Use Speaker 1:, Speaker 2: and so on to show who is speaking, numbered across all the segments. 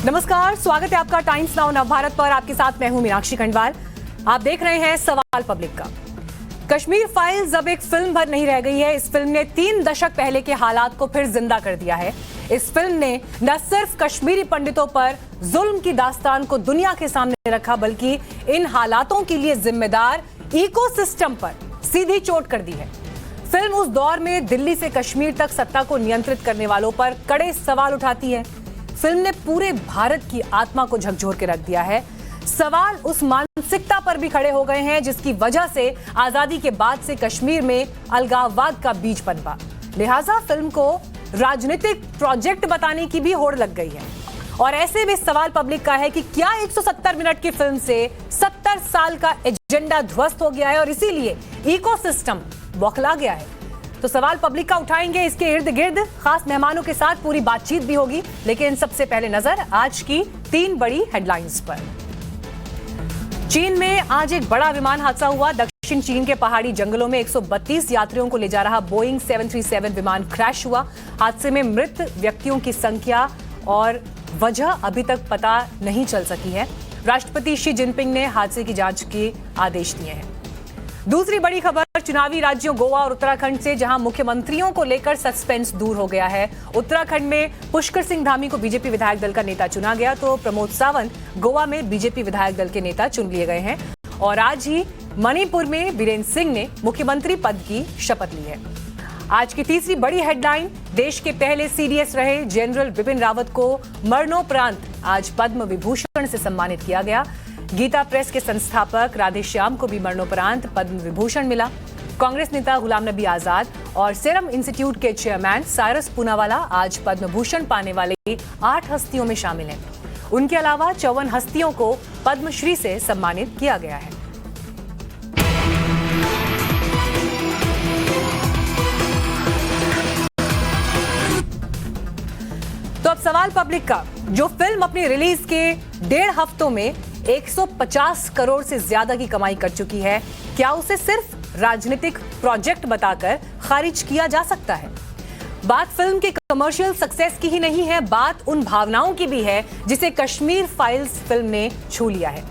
Speaker 1: नमस्कार, स्वागत है आपका टाइम्स नाउ नवभारत पर। आपके साथ मैं हूं मीनाक्षी खंडवाल। आप देख रहे हैं सवाल पब्लिक का। कश्मीर फाइल्स अब एक फिल्म भर नहीं रह गई है। इस फिल्म ने 3 दशक पहले के हालात को फिर जिंदा कर दिया है। इस फिल्म ने न सिर्फ कश्मीरी पंडितों पर जुल्म की दास्तान को दुनिया के सामने रखा, बल्कि इन हालातों के लिए जिम्मेदार इकोसिस्टम पर सीधी चोट कर दी है। फिल्म उस दौर में दिल्ली से कश्मीर तक सत्ता को नियंत्रित करने वालों पर कड़े सवाल उठाती है। फिल्म ने पूरे भारत की आत्मा को झकझोर के रख दिया है। सवाल उस मानसिकता पर भी खड़े हो गए हैं जिसकी वजह से आजादी के बाद से कश्मीर में अलगाववाद का बीज पनपा। लिहाजा फिल्म को राजनीतिक प्रोजेक्ट बताने की भी होड़ लग गई है। और ऐसे में सवाल पब्लिक का है कि क्या 170 मिनट की फिल्म से 70 साल का एजेंडा ध्वस्त हो गया है और इसीलिए इकोसिस्टम बौखला गया है। तो सवाल पब्लिक का उठाएंगे। इसके इर्द गिर्द खास मेहमानों के साथ पूरी बातचीत भी होगी, लेकिन सबसे पहले नजर आज की 3 बड़ी हेडलाइंस पर। चीन में आज एक बड़ा विमान हादसा हुआ। दक्षिण चीन के पहाड़ी जंगलों में 132 यात्रियों को ले जा रहा बोइंग 737 विमान क्रैश हुआ। हादसे में मृत व्यक्तियों की संख्या और वजह अभी तक पता नहीं चल सकी है। राष्ट्रपति शी जिनपिंग ने हादसे की जांच के आदेश दिए हैं। दूसरी बड़ी खबर चुनावी राज्यों गोवा और उत्तराखंड से, जहां मुख्यमंत्रियों को लेकर सस्पेंस दूर हो गया है। उत्तराखंड में पुष्कर सिंह धामी को बीजेपी विधायक दल का नेता चुना गया, तो प्रमोद सावंत गोवा में बीजेपी विधायक दल के नेता चुन लिए गए हैं। और आज ही मणिपुर में वीरेंद्र सिंह ने मुख्यमंत्री पद की शपथ ली है। आज की तीसरी बड़ी हेडलाइन, देश के पहले सीडीएस रहे जनरल बिपिन रावत को मरणोपरांत आज पद्म विभूषण से सम्मानित किया गया। गीता प्रेस के संस्थापक राधेश्याम को भी मरणोपरांत पद्म विभूषण मिला। कांग्रेस नेता गुलाम नबी आजाद और सीरम इंस्टीट्यूट के चेयरमैन साइरस पूनावाला आज पद्म भूषण पाने वाले 8 हस्तियों में शामिल हैं। उनके अलावा 54 हस्तियों को पद्मश्री से सम्मानित किया गया है। तो अब सवाल पब्लिक का, जो फिल्म अपनी रिलीज के 1.5 हफ्तों में 150 करोड़ से ज्यादा की कमाई कर चुकी है, क्या उसे सिर्फ राजनीतिक प्रोजेक्ट बताकर खारिज किया जा सकता है? बात फिल्म के कमर्शियल सक्सेस की ही नहीं है, बात उन भावनाओं की भी है जिसे कश्मीर फाइल्स फिल्म ने छू लिया है।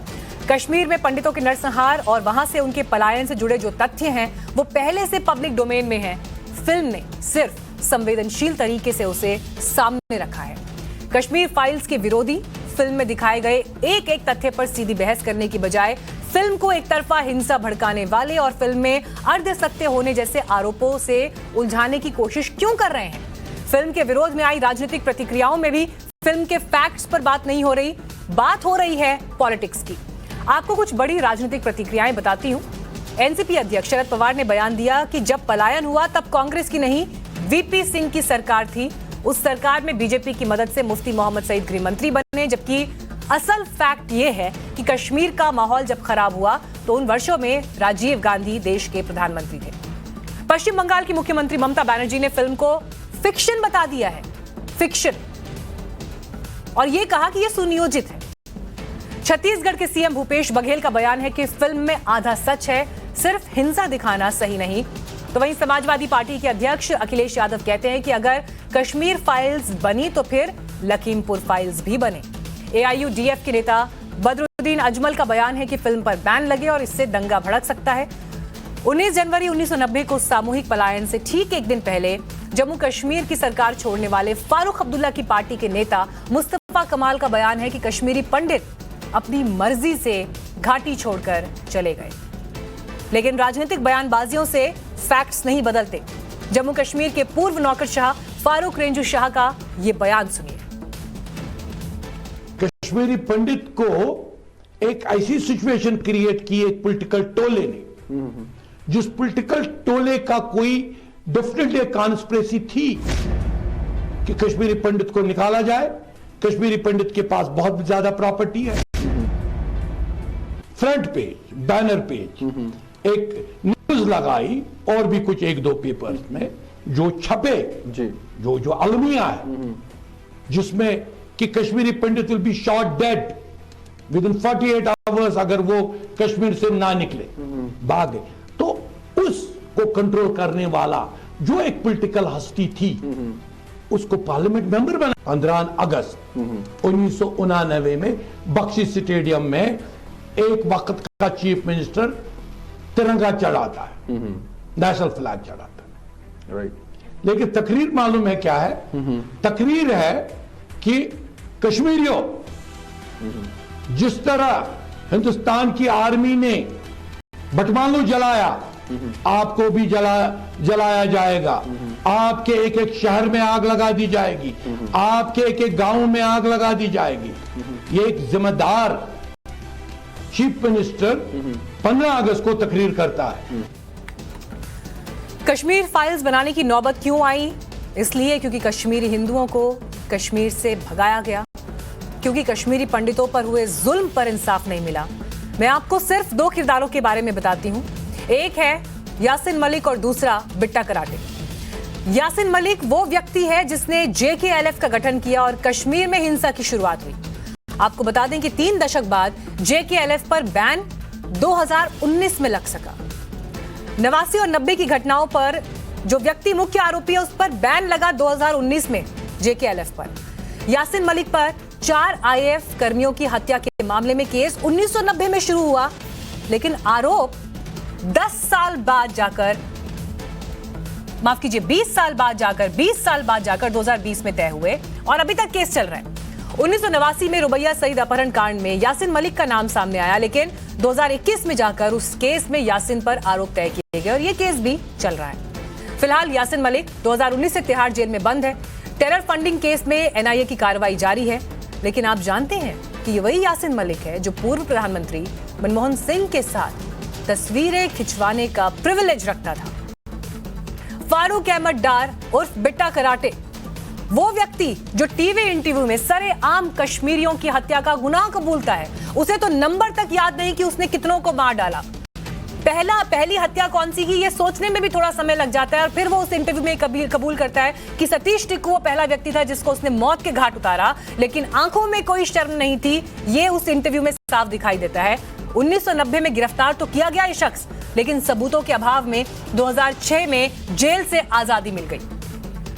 Speaker 1: कश्मीर में पंडितों के नरसंहार और वहां से उनके पलायन से जुड़े जो तथ्य हैं वो पहले से पब्लिक डोमेन में हैं। फिल्म ने सिर्फ संवेदनशील तरीके से उसे सामने रखा है। कश्मीर फाइल्स के विरोधी फिल्म में दिखाए गए एक एक तथ्य पर सीधी बहस करने की बजाय फिल्म को एक तरफा हिंसा भड़काने वाले और फिल्म में अर्ध सत्य होने जैसे आरोपों से उलझाने की कोशिश क्यों कर रहे हैं? फिल्म के विरोध में आई राजनीतिक प्रतिक्रियाओं में भी फिल्म के फैक्ट्स पर बात नहीं हो रही, बात हो रही है पॉलिटिक्स की। आपको कुछ बड़ी राजनीतिक प्रतिक्रियाएं बताती हूं। एनसीपी अध्यक्ष शरद पवार ने बयान दिया कि जब पलायन हुआ तब कांग्रेस की नहीं, वीपी सिंह की सरकार थी। उस सरकार में बीजेपी की मदद से मुफ्ती मोहम्मद सईद गृह मंत्री बने, जबकि असल फैक्ट ये है कि कश्मीर का माहौल जब खराब हुआ तो उन वर्षों में राजीव गांधी देश के प्रधानमंत्री थे। पश्चिम बंगाल की मुख्यमंत्री ममता बनर्जी ने फिल्म को फिक्शन बता दिया है, फिक्शन, और यह कहा कि यह सुनियोजित है। छत्तीसगढ़ के सीएम भूपेश बघेल का बयान है कि फिल्म में आधा सच है, सिर्फ हिंसा दिखाना सही नहीं। तो वहीं समाजवादी पार्टी के अध्यक्ष अखिलेश यादव कहते हैं कि अगर कश्मीर फाइल्स बनी तो फिर लखीमपुर फाइल्स भी बने। एआईयूडीएफ के नेता बदरुद्दीन अजमल का बयान है कि फिल्म पर बैन लगे और इससे दंगा भड़क सकता है। 19 जनवरी 1990 को सामूहिक पलायन से ठीक एक दिन पहले जम्मू कश्मीर की सरकार छोड़ने वाले फारूक अब्दुल्ला की पार्टी के नेता मुस्तफा कमाल का बयान है कि कश्मीरी पंडित अपनी मर्जी से घाटी छोड़कर चले गए। लेकिन राजनीतिक बयानबाजियों से फैक्ट्स नहीं बदलते। जम्मू कश्मीर के पूर्व नौकरशाह फारूक रेंजू शाह का ये बयान सुनिए।
Speaker 2: कश्मीरी पंडित को एक ऐसी सिचुएशन क्रिएट की एक पॉलिटिकल टोले ने, जिस पॉलिटिकल टोले का कोई डेफिनेटली कॉन्स्पिरेसी थी कि कश्मीरी पंडित को निकाला जाए। कश्मीरी पंडित के पास बहुत ज्यादा प्रॉपर्टी है। फ्रंट पेज, बैनर पेज, एक न्यूज लगाई और भी कुछ 1-2 पेपर्स में जो छपे, जो अलमिया है, जिसमें कि Kashmiri Pandit will be shot dead within 48 hours अगर वो कश्मीर से ना निकले, भागे। तो उसको कंट्रोल करने वाला जो एक पॉलिटिकल हस्ती थी, उसको पार्लियामेंट मेंबर बना। 15 अगस्त 1999 में बख्शी स्टेडियम में एक वक्त का चीफ मिनिस्टर तिरंगा चढ़ाता है, नेशनल फ्लैग चढ़ाता है।
Speaker 3: राइट।
Speaker 2: लेकिन तकरीर मालूम है क्या है? तकरीर है कि कश्मीरियों, जिस तरह हिंदुस्तान की आर्मी ने बटमालू जलाया, आपको भी जलाया जाएगा। आपके एक एक शहर में आग लगा दी जाएगी, आपके एक एक गांव में आग लगा दी जाएगी। ये एक जिम्मेदार चीफ मिनिस्टर 15 अगस्त को तकरीर करता है।
Speaker 1: कश्मीर फाइल्स बनाने की नौबत क्यों आई? इसलिए क्योंकि कश्मीरी हिंदुओं को कश्मीर से भगाया गया, क्योंकि कश्मीरी पंडितों पर हुए जुल्म पर इंसाफ नहीं मिला। मैं आपको सिर्फ 2 किरदारों के बारे में बताती हूं। एक है यासिन मलिक और दूसरा बिट्टा कराटे। यासिन मलिक वो व्यक्ति है जिसने JKLF का गठन किया और कश्मीर में हिंसा की शुरुआत हुई। आपको बता दें कि 3 दशक बाद JKLF पर बैन 2019 में लग सका। 89 और 90 की घटनाओं पर जो व्यक्ति मुख्य आरोपी है उस पर बैन लगा 2019 में JKLF पर। यासिन मलिक पर 4 IAF कर्मियों की हत्या के मामले में केस 1990 में शुरू हुआ, लेकिन आरोप 10 साल बाद जाकर, माफ कीजिए 20 साल बाद जाकर 2020 में तय हुए और अभी तक केस चल रहा है। 1989 में रुबैया सईद अपहरण कांड में यासिन मलिक का नाम सामने आया, लेकिन 2021 में जाकर उस केस में यासिन पर आरोप तय किए गए और ये केस भी चल रहा है। फिलहाल यासिन मलिक 2019 से तिहाड़ जेल में बंद है। टेरर फंडिंग केस में NIA की कार्रवाई जारी है। लेकिन आप जानते हैं कि ये वही यासिन मलिक है जो पूर्व प्रधानमंत्री मनमोहन सिंह के साथ तस्वीरें खिंचवाने का प्रिविलेज रखता था। फारूक अहमद डार उर्फ बिट्टा कराटे, वो व्यक्ति जो टीवी इंटरव्यू में सरेआम कश्मीरियों की हत्या का गुनाह कबूलता है। उसे तो नंबर तक याद नहीं कि उसने कितनों को मार डाला। पहली हत्या कौन सी की, ये सोचने में भी थोड़ा समय लग जाता है। और फिर वो उस इंटरव्यू में कबूल करता है कि सतीश टिक्कू वो पहला व्यक्ति था जिसको उसने मौत के घाट उतारा, लेकिन आंखों में कोई शर्म नहीं थी। ये उस इंटरव्यू में साफ दिखाई देता है। 1990 में गिरफ्तार तो किया गया ये शख्स, लेकिन सबूतों के अभाव में 2006 में जेल से आजादी मिल गई।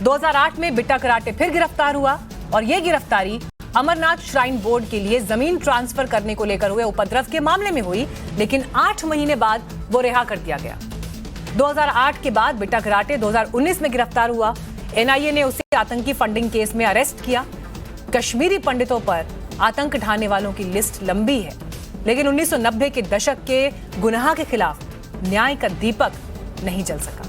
Speaker 1: 2008 में बिट्टा कराटे फिर गिरफ्तार हुआ और यह गिरफ्तारी अमरनाथ श्राइन बोर्ड के लिए जमीन ट्रांसफर करने को लेकर हुए उपद्रव के मामले में हुई, लेकिन 8 महीने बाद वो रिहा कर दिया गया। 2008 के बाद बिट्टा कराटे 2019 में गिरफ्तार हुआ। NIA ने उसे आतंकी फंडिंग केस में अरेस्ट किया। कश्मीरी पंडितों पर आतंक ढाने वालों की लिस्ट लंबी है, लेकिन 1990 के दशक के गुनाह के खिलाफ न्याय का दीपक नहीं जल सका।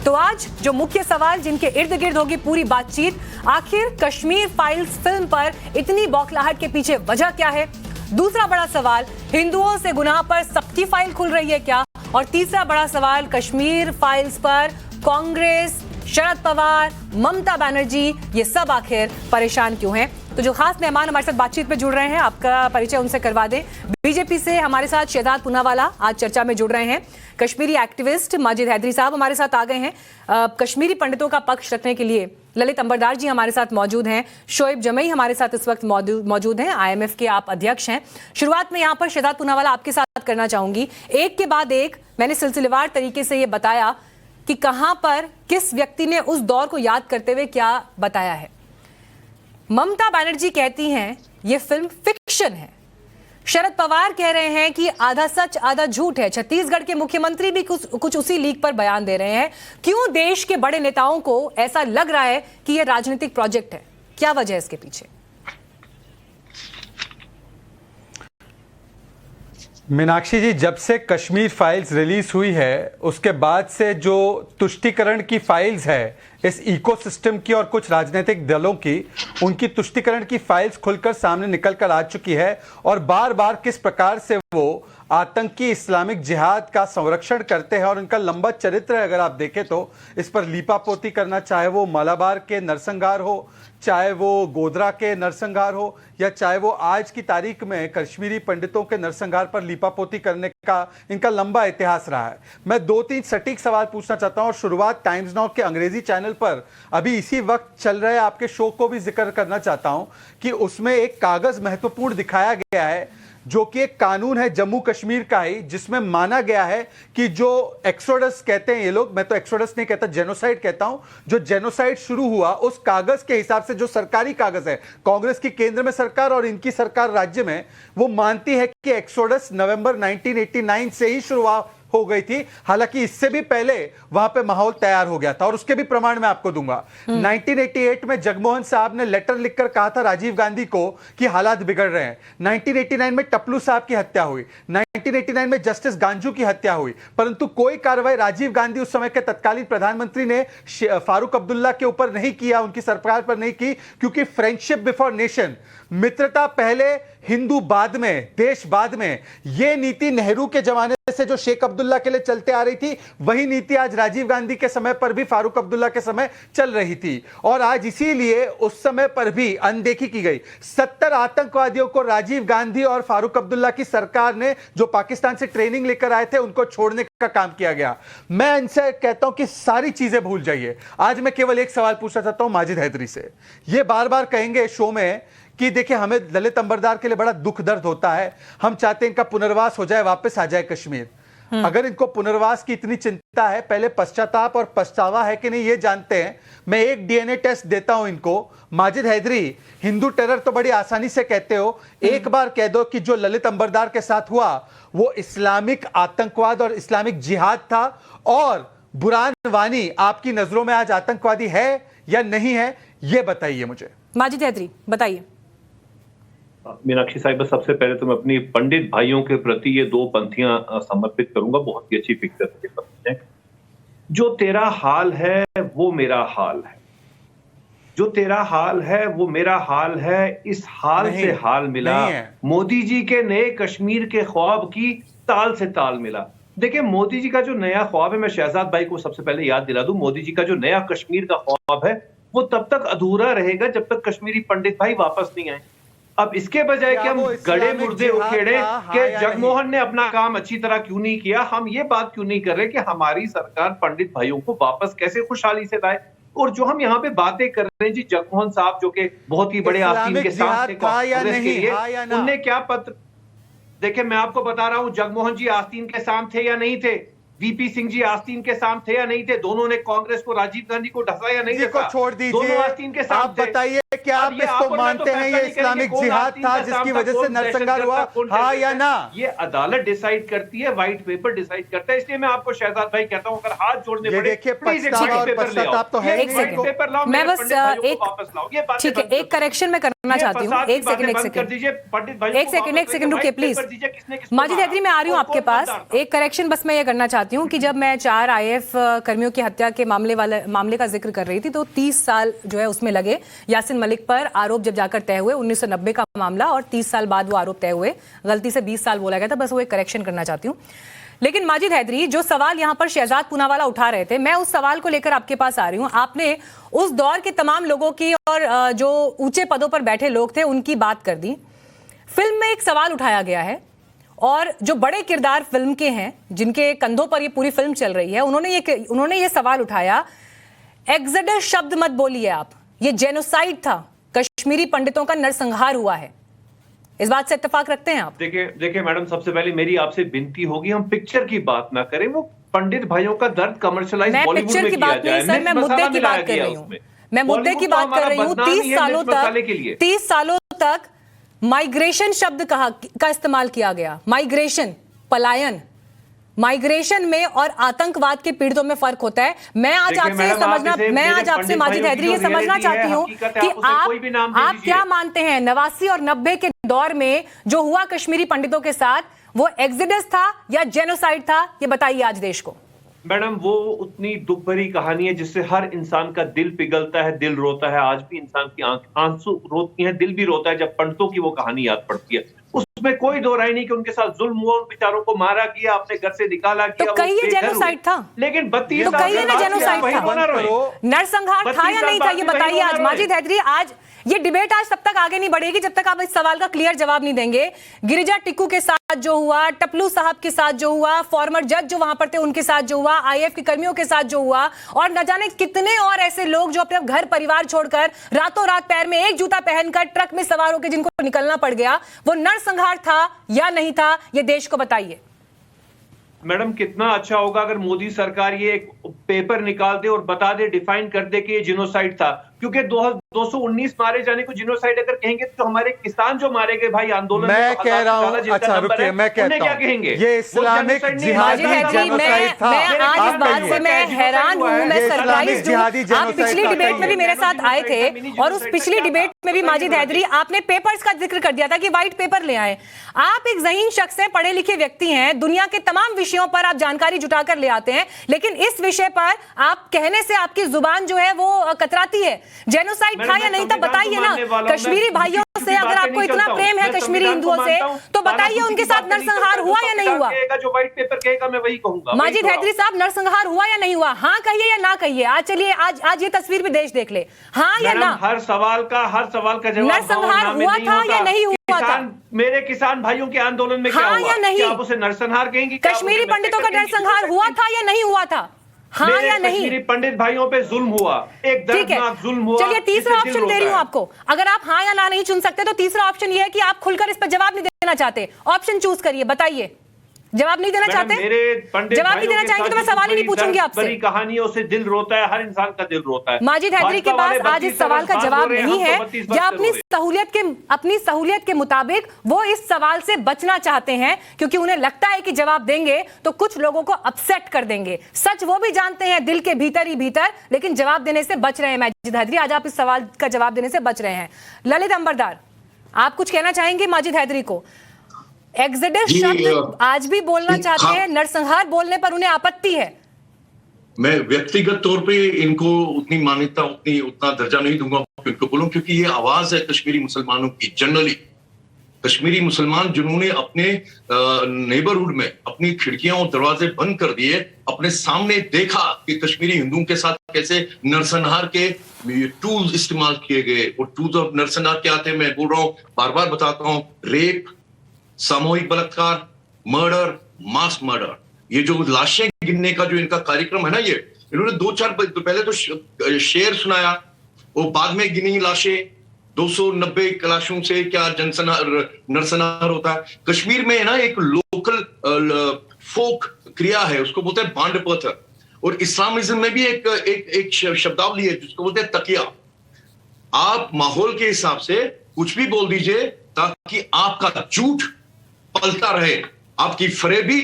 Speaker 1: तो आज जो मुख्य सवाल जिनके इर्द गिर्द होगी पूरी बातचीत, आखिर कश्मीर फाइल्स फिल्म पर इतनी बौखलाहट के पीछे वजह क्या है? दूसरा बड़ा सवाल, हिंदुओं से गुनाह पर सबकी फाइल खुल रही है क्या? और तीसरा बड़ा सवाल, कश्मीर फाइल्स पर कांग्रेस, शरद पवार, ममता बनर्जी ये सब आखिर परेशान क्यों हैं? तो जो खास मेहमान हमारे साथ बातचीत में जुड़ रहे हैं, आपका परिचय उनसे करवा दें। बीजेपी से हमारे साथ शहजाद पूनावाला आज चर्चा में जुड़ रहे हैं। कश्मीरी एक्टिविस्ट माजिद हैदरी साहब हमारे साथ आ गए हैं। कश्मीरी पंडितों का पक्ष रखने के लिए ललित अंबरदार जी हमारे साथ मौजूद हैं। शोएब जमई हमारे साथ इस वक्त मौजूद हैं। IMF के आप अध्यक्ष हैं। शुरुआत में यहाँ पर शहजाद पूनावाला आपके साथ करना चाहूंगी। एक के बाद एक मैंने सिलसिलेवार तरीके से ये बताया कि कहां पर किस व्यक्ति ने उस दौर को याद करते हुए क्या बताया है। ममता बनर्जी कहती हैं ये फिल्म फिक्शन है। शरद पवार कह रहे हैं कि आधा सच आधा झूठ है। छत्तीसगढ़ के मुख्यमंत्री भी कुछ उसी लीक पर बयान दे रहे हैं। क्यों देश के बड़े नेताओं को ऐसा लग रहा है कि यह राजनीतिक प्रोजेक्ट है? क्या वजह है इसके पीछे?
Speaker 3: मीनाक्षी जी, जब से कश्मीर फाइल्स रिलीज हुई है उसके बाद से जो तुष्टीकरण की फाइल्स है इस इकोसिस्टम की और कुछ राजनीतिक दलों की, उनकी तुष्टीकरण की फाइल्स खुलकर सामने निकल कर आ चुकी है और बार बार किस प्रकार से वो आतंकी इस्लामिक जिहाद का संरक्षण करते हैं और उनका लंबा चरित्र है। अगर आप देखें तो इस पर लीपापोती करना, चाहे वो मालाबार के नरसंहार हो, चाहे वो गोधरा के नरसंहार हो, या चाहे वो आज की तारीख में कश्मीरी पंडितों के नरसंहार पर लीपापोती करने का इनका लंबा इतिहास रहा है। मैं 2-3 सटीक सवाल पूछना चाहता हूं और शुरुआत टाइम्स नाउ के अंग्रेजी चैनल पर अभी इसी वक्त चल रहे आपके शो को भी जिक्र करना चाहता हूं कि उसमें एक कागज महत्वपूर्ण दिखाया गया है जो कि एक कानून है जम्मू कश्मीर का ही, जिसमें माना गया है कि जो एक्सोडस कहते हैं ये लोग, मैं तो एक्सोडस नहीं कहता, जेनोसाइड कहता हूं, जो जेनोसाइड शुरू हुआ उस कागज के हिसाब से, जो सरकारी कागज है, कांग्रेस की केंद्र में सरकार और इनकी सरकार राज्य में, वो मानती है कि एक्सोडस नवंबर 1989 से ही शुरुआत हो गई थी। हालांकि इससे भी पहले वहां पे माहौल तैयार हो गया था और उसके भी प्रमाण मैं आपको दूंगा। 1988 में जगमोहन साहब ने लेटर लिखकर कहा था राजीव गांधी को कि हालात बिगड़ रहे हैं। 1989 में टपलू साहब की हत्या हुई, 1989 में जस्टिस गांजू की हत्या हुई, परंतु कोई कार्रवाई राजीव गांधी उस समय के तत्कालीन प्रधानमंत्री ने फारूक अब्दुल्ला के ऊपर नहीं किया, उनकी सरकार पर नहीं की, क्योंकि फ्रेंडशिप बिफोर नेशन, मित्रता पहले हिंदू बाद में, देश बाद में, यह नीति नेहरू के जमाने से जो शेख अब्दुल्ला के लिए चलते आ रही थी, वही नीति आज राजीव गांधी के समय पर भी फारूक अब्दुल्ला के समय चल रही थी। और आज इसीलिए उस समय पर भी अनदेखी की गई। 70 आतंकवादियों को राजीव गांधी और फारूक अब्दुल्ला की सरकार ने, जो पाकिस्तान से ट्रेनिंग लेकर आए थे, उनको छोड़ने का काम किया गया। मैं इनसे कहता हूं कि सारी चीजें भूल जाइए। आज मैं केवल एक सवाल पूछना चाहता हूं माजिद हैदरी से। ये बार बार कहेंगे शो में कि देखिए हमें दलित अंबरदार के लिए बड़ा दुख दर्द होता है, हम चाहते हैं इनका पुनर्वास हो जाए, वापस आ जाए कश्मीर। अगर इनको पुनर्वास की इतनी चिंता है, पहले पश्चाताप और पछतावा है कि नहीं ये जानते हैं। मैं एक डीएनए टेस्ट देता हूं इनको। माजिद हैदरी, हिंदू टेरर तो बड़ी आसानी से कहते हो, एक बार कह दो कि जो ललित अंबरदार के साथ हुआ वो इस्लामिक आतंकवाद और इस्लामिक जिहाद था, और बुरहान वानी आपकी नजरों में आज आतंकवादी है या नहीं है, ये बताइए मुझे। माजिद हैदरी बताइए।
Speaker 4: मीनाक्षी साहिबा, सबसे पहले तो मैं अपनी पंडित भाइयों के प्रति ये दो पंक्तियां समर्पित करूंगा। बहुत ही अच्छी पिक्चर है। जो तेरा हाल है वो मेरा हाल है, जो तेरा हाल है वो मेरा हाल है, इस हाल से हाल मिला, मोदी जी के नए कश्मीर के ख्वाब की ताल से ताल मिला। देखिए, मोदी जी का जो नया ख्वाब है, मैं शहजाद भाई को सबसे पहले याद दिला दूं, मोदी जी का जो नया कश्मीर का ख्वाब है वो तब तक अधूरा रहेगा जब तक कश्मीरी पंडित भाई वापस नहीं आए। अब इसके बजाय कि हम गड़े मुर्दे उखेड़े कि जगमोहन ने अपना काम अच्छी तरह क्यों नहीं किया, हम ये बात क्यों नहीं कर रहे कि हमारी सरकार पंडित भाइयों को वापस कैसे खुशहाली से लाए। और जो हम यहाँ पे बातें कर रहे हैं जी, जगमोहन साहब जो कि बहुत ही बड़े आस्तीन के साथ थे कांग्रेस के लिए, उनने क्या पत्र, देखिए मैं आपको बता रहा हूं, जगमोहन जी आस्तीन के साथ थे या नहीं थे, वीपी सिंह जी आस्तीन के साथ थे या नहीं थे, दोनों ने कांग्रेस को, राजीव गांधी को ढसा या नहीं ढसा,
Speaker 3: छोड़ दीजिए,
Speaker 4: दोनों आस्तीन के साथ।
Speaker 3: आप बताइए क्या आप इसको मानते हैं ये इस्लामिक जिहाद था जिसकी वजह से नरसंहार हुआ, हाँ या ना? ये
Speaker 4: अदालत डिसाइड करती है, व्हाइट पेपर डिसाइड करता है। इसलिए मैं आपको शहजाद भाई कहता हूं, अगर हाथ जोड़ने पड़े,
Speaker 3: देखिए पश्चाताप तो है।
Speaker 1: एक सेकंड, मैं बस ठीक है, एक करेक्शन में करना चाहती हूँ। एक सेकंड रुकिए प्लीज। माजिद हैदरी, मैं आ रही हूँ आपके पास। एक करेक्शन बस मैं ये करना चाहती हूँ कि जब मैं 4 IAF कर्मियों की हत्या के मामले का जिक्र कर रही थी, तो 30 साल जो है उसमें लगे। यासिन मलिक पर आरोप जब जाकर तय हुए, 1990 का मामला, और 30 साल बाद वो आरोप तय हुए। गलती से 20 साल बोला गया था, बस वो एक करेक्शन करना चाहती हूँ। लेकिन माजिद हैदरी, जो सवाल यहां पर शहजाद पूनावाला उठा रहे थे, मैं उस सवाल को लेकर आपके पास आ रही हूं। आपने उस दौर के तमाम लोगों की और जो ऊंचे पदों पर बैठे लोग थे उनकी बात कर दी। फिल्म में एक सवाल उठाया गया है, और जो बड़े किरदार फिल्म के हैं, जिनके कंधों पर ये पूरी फिल्म चल रही है, उन्होंने ये सवाल उठाया, एक्सोडस शब्द मत बोलिए आप, ये जेनोसाइड था, कश्मीरी पंडितों का नरसंहार हुआ है। इस बात से इत्तेफाक रखते हैं आप?
Speaker 4: देखिए मैडम, सबसे पहले मेरी आपसे विनती होगी, हम पिक्चर की बात ना करें, वो पंडित भाइयों का दर्द कमर्शलाइज बॉलीवुड में किया जाए।
Speaker 1: सर, मैं मुद्दे की बात कर रही हूँ, मैं मुद्दे की बात कर रही हूँ। 30 सालों तक माइग्रेशन शब्द का इस्तेमाल किया गया। माइग्रेशन, पलायन, माइग्रेशन में और आतंकवाद के पीड़ितों में फर्क होता है। मैं आज आपसे माजिद हैदरी ये समझना चाहती हूँ कि आप क्या मानते हैं, 89 और 90 के दौर में जो हुआ कश्मीरी पंडितों के साथ, वो एक्सोडस था या जेनोसाइड था? ये बताइए आज देश को।
Speaker 4: मैडम, वो उतनी दुख भरी कहानी है जिससे हर इंसान का दिल पिघलता है, दिल रोता है। आज भी इंसान की आंसू रोती हैं, दिल भी रोता है जब पंडितों की वो कहानी याद पड़ती है। उसमें कोई दो राय नहीं कि उनके साथ जुल्म हुआ, उन बेचारों को मारा गया, अपने घर से निकाला गया।
Speaker 1: तो कहिए जेनोसाइड था,
Speaker 4: लेकिन 32
Speaker 1: तो कहिए ना जेनोसाइड था, नरसंहार था या नहीं था, ये बताइए आज। माजिद हैदरी, आज ये डिबेट आज तब तक आगे नहीं बढ़ेगी जब तक आप इस सवाल का क्लियर जवाब नहीं देंगे। गिरिजा टिक्कू के साथ जो हुआ, टपलू साहब के साथ जो हुआ, फॉर्मर जज जो वहां पर थे उनके साथ जो हुआ, आईएएफ के कर्मियों के साथ जो हुआ, और न जाने कितने और ऐसे लोग जो अपने घर परिवार छोड़कर रातों रात पैर में एक जूता पहनकर ट्रक में सवार होकर जिनको निकलना पड़ गया, वो नरसंहार था या नहीं था, ये देश को बताइए।
Speaker 4: मैडम, कितना अच्छा होगा अगर मोदी सरकार ये एक पेपर निकाल दे और बता दे, डिफाइन कर दे कि ये जिनोसाइड था, क्योंकि 219 मारे जाने को जिनोसाइड अगर कहेंगे तो हमारे किसान जो मारे गए भाई आंदोलन
Speaker 3: मैं कह रहा हूं, अच्छा रुकिए, मैं कहता हूं,
Speaker 4: क्या कहेंगे?
Speaker 3: ये इस्लामिक जिहादी जेनोसाइड था।
Speaker 1: मैं आज इस बात से मैं हैरान हूं, मैं सरप्राइज हूं। आप पिछली डिबेट में भी मेरे साथ आए थे और उस पिछली डिबेट में भी माजिद हैदरी आपने पेपर्स का जिक्र कर दिया था कि व्हाइट पेपर ले आए। आप एक ज़हीन शख्स हैं, पढ़े लिखे व्यक्ति हैं, दुनिया के तमाम विषयों पर आप जानकारी जुटाकर ले आते हैं, लेकिन इस विषय पर आप कहने से आपकी जुबान जो है वो कतराती है। जेनोसाइड था या नहीं था बताइए ना। कश्मीरी भाइयों से अगर आपको इतना प्रेम है कश्मीरी हिंदुओं से, तो बताइए उनके साथ नरसंहार हुआ या नहीं हुआ?
Speaker 4: जो व्हाइट पेपर कहेगा मैं वही कहूंगा।
Speaker 1: माजिद हैदरी साहब, नरसंहार हुआ या नहीं हुआ? हाँ कहिए या ना कहिए। आज चलिए आज ये तस्वीर भी देश देख ले, हाँ या ना।
Speaker 4: हर सवाल का जवाब
Speaker 1: नरसंहार हुआ था या नहीं हुआ था?
Speaker 4: मेरे किसान भाइयों के आंदोलन में क्या
Speaker 1: हाँ
Speaker 4: हुआ?
Speaker 1: या नहीं?
Speaker 4: आप उसे नरसंहार कहेंगी?
Speaker 1: कश्मीरी पंडितों का नरसंहार हुआ था या नहीं हुआ था? हाँ या नहीं?
Speaker 4: कश्मीरी पंडित भाइयों पे जुल्म हुआ, एक दर्दनाक जुल्म हुआ।
Speaker 1: चलिए तीसरा ऑप्शन दे रही हूं आपको, अगर आप हाँ या ना नहीं चुन सकते तो तीसरा ऑप्शन ये है कि आप खुलकर इस पर जवाब नहीं देना चाहते। ऑप्शन चूज करिए, बताइए। जवाब नहीं देना चाहते? जवाब नहीं देना चाहेंगे तो मैं सवाल ही नहीं पूछूंगी आपसे।
Speaker 4: बड़ी कहानियों से दिल रोता है, हर इंसान का दिल रोता है।
Speaker 1: माजिद हैदरी के पास आज इस सवाल का जवाब नहीं है, या अपनी सहूलियत के मुताबिक वो इस सवाल से बचना चाहते हैं, क्योंकि उन्हें लगता है कि जवाब देंगे तो कुछ लोगों को अपसेट कर देंगे। सच वो भी जानते हैं दिल के भीतर ही भीतर, लेकिन जवाब देने से बच रहे हैं। माजिद हैदरी, आज आप इस सवाल का जवाब देने से बच रहे हैं। ललित अंबरदार, आप कुछ कहना चाहेंगे माजिद हैदरी को? एक्सोडस शब्द आज भी बोलना चाहते हैं, नरसंहार बोलने पर उन्हें आपत्ति है।
Speaker 5: मैं व्यक्तिगत तौर पे इनको उतनी मान्यता उतना दर्जा नहीं दूंगा इनको बोलूं, क्योंकि ये आवाज है कश्मीरी मुसलमानों की। जनरली कश्मीरी मुसलमान जिन्होंने अपने नेबरहुड में अपनी खिड़कियां और दरवाजे बंद कर दिए, अपने सामने देखा कि कश्मीरी हिंदुओं के साथ कैसे नरसंहार के टूल्स इस्तेमाल किए गए। और टूल्स ऑफ नरसंहार क्या थे मैं बोल रहा हूं, बार बार बताता हूं। रेप, सामूहिक बलात्कार, मर्डर, मास मर्डर, ये जो लाशें गिनने का जो इनका कार्यक्रम है ना, ये इन्होंने 2-4 पहले तो शेर सुनाया, वो बाद में गिनी लाशें। 290 लाशों से क्या नरसंहार होता है? कश्मीर में ना एक लोकल फोक क्रिया है, उसको बोलते हैं बांड पत्थर। और इस्लामिज्म में भी एक शब्दावली है जिसको बोलते हैं तकिया। आप माहौल के हिसाब से कुछ भी बोल दीजिए ताकि आपका झूठ पलता रहे, आपकी फरेबी,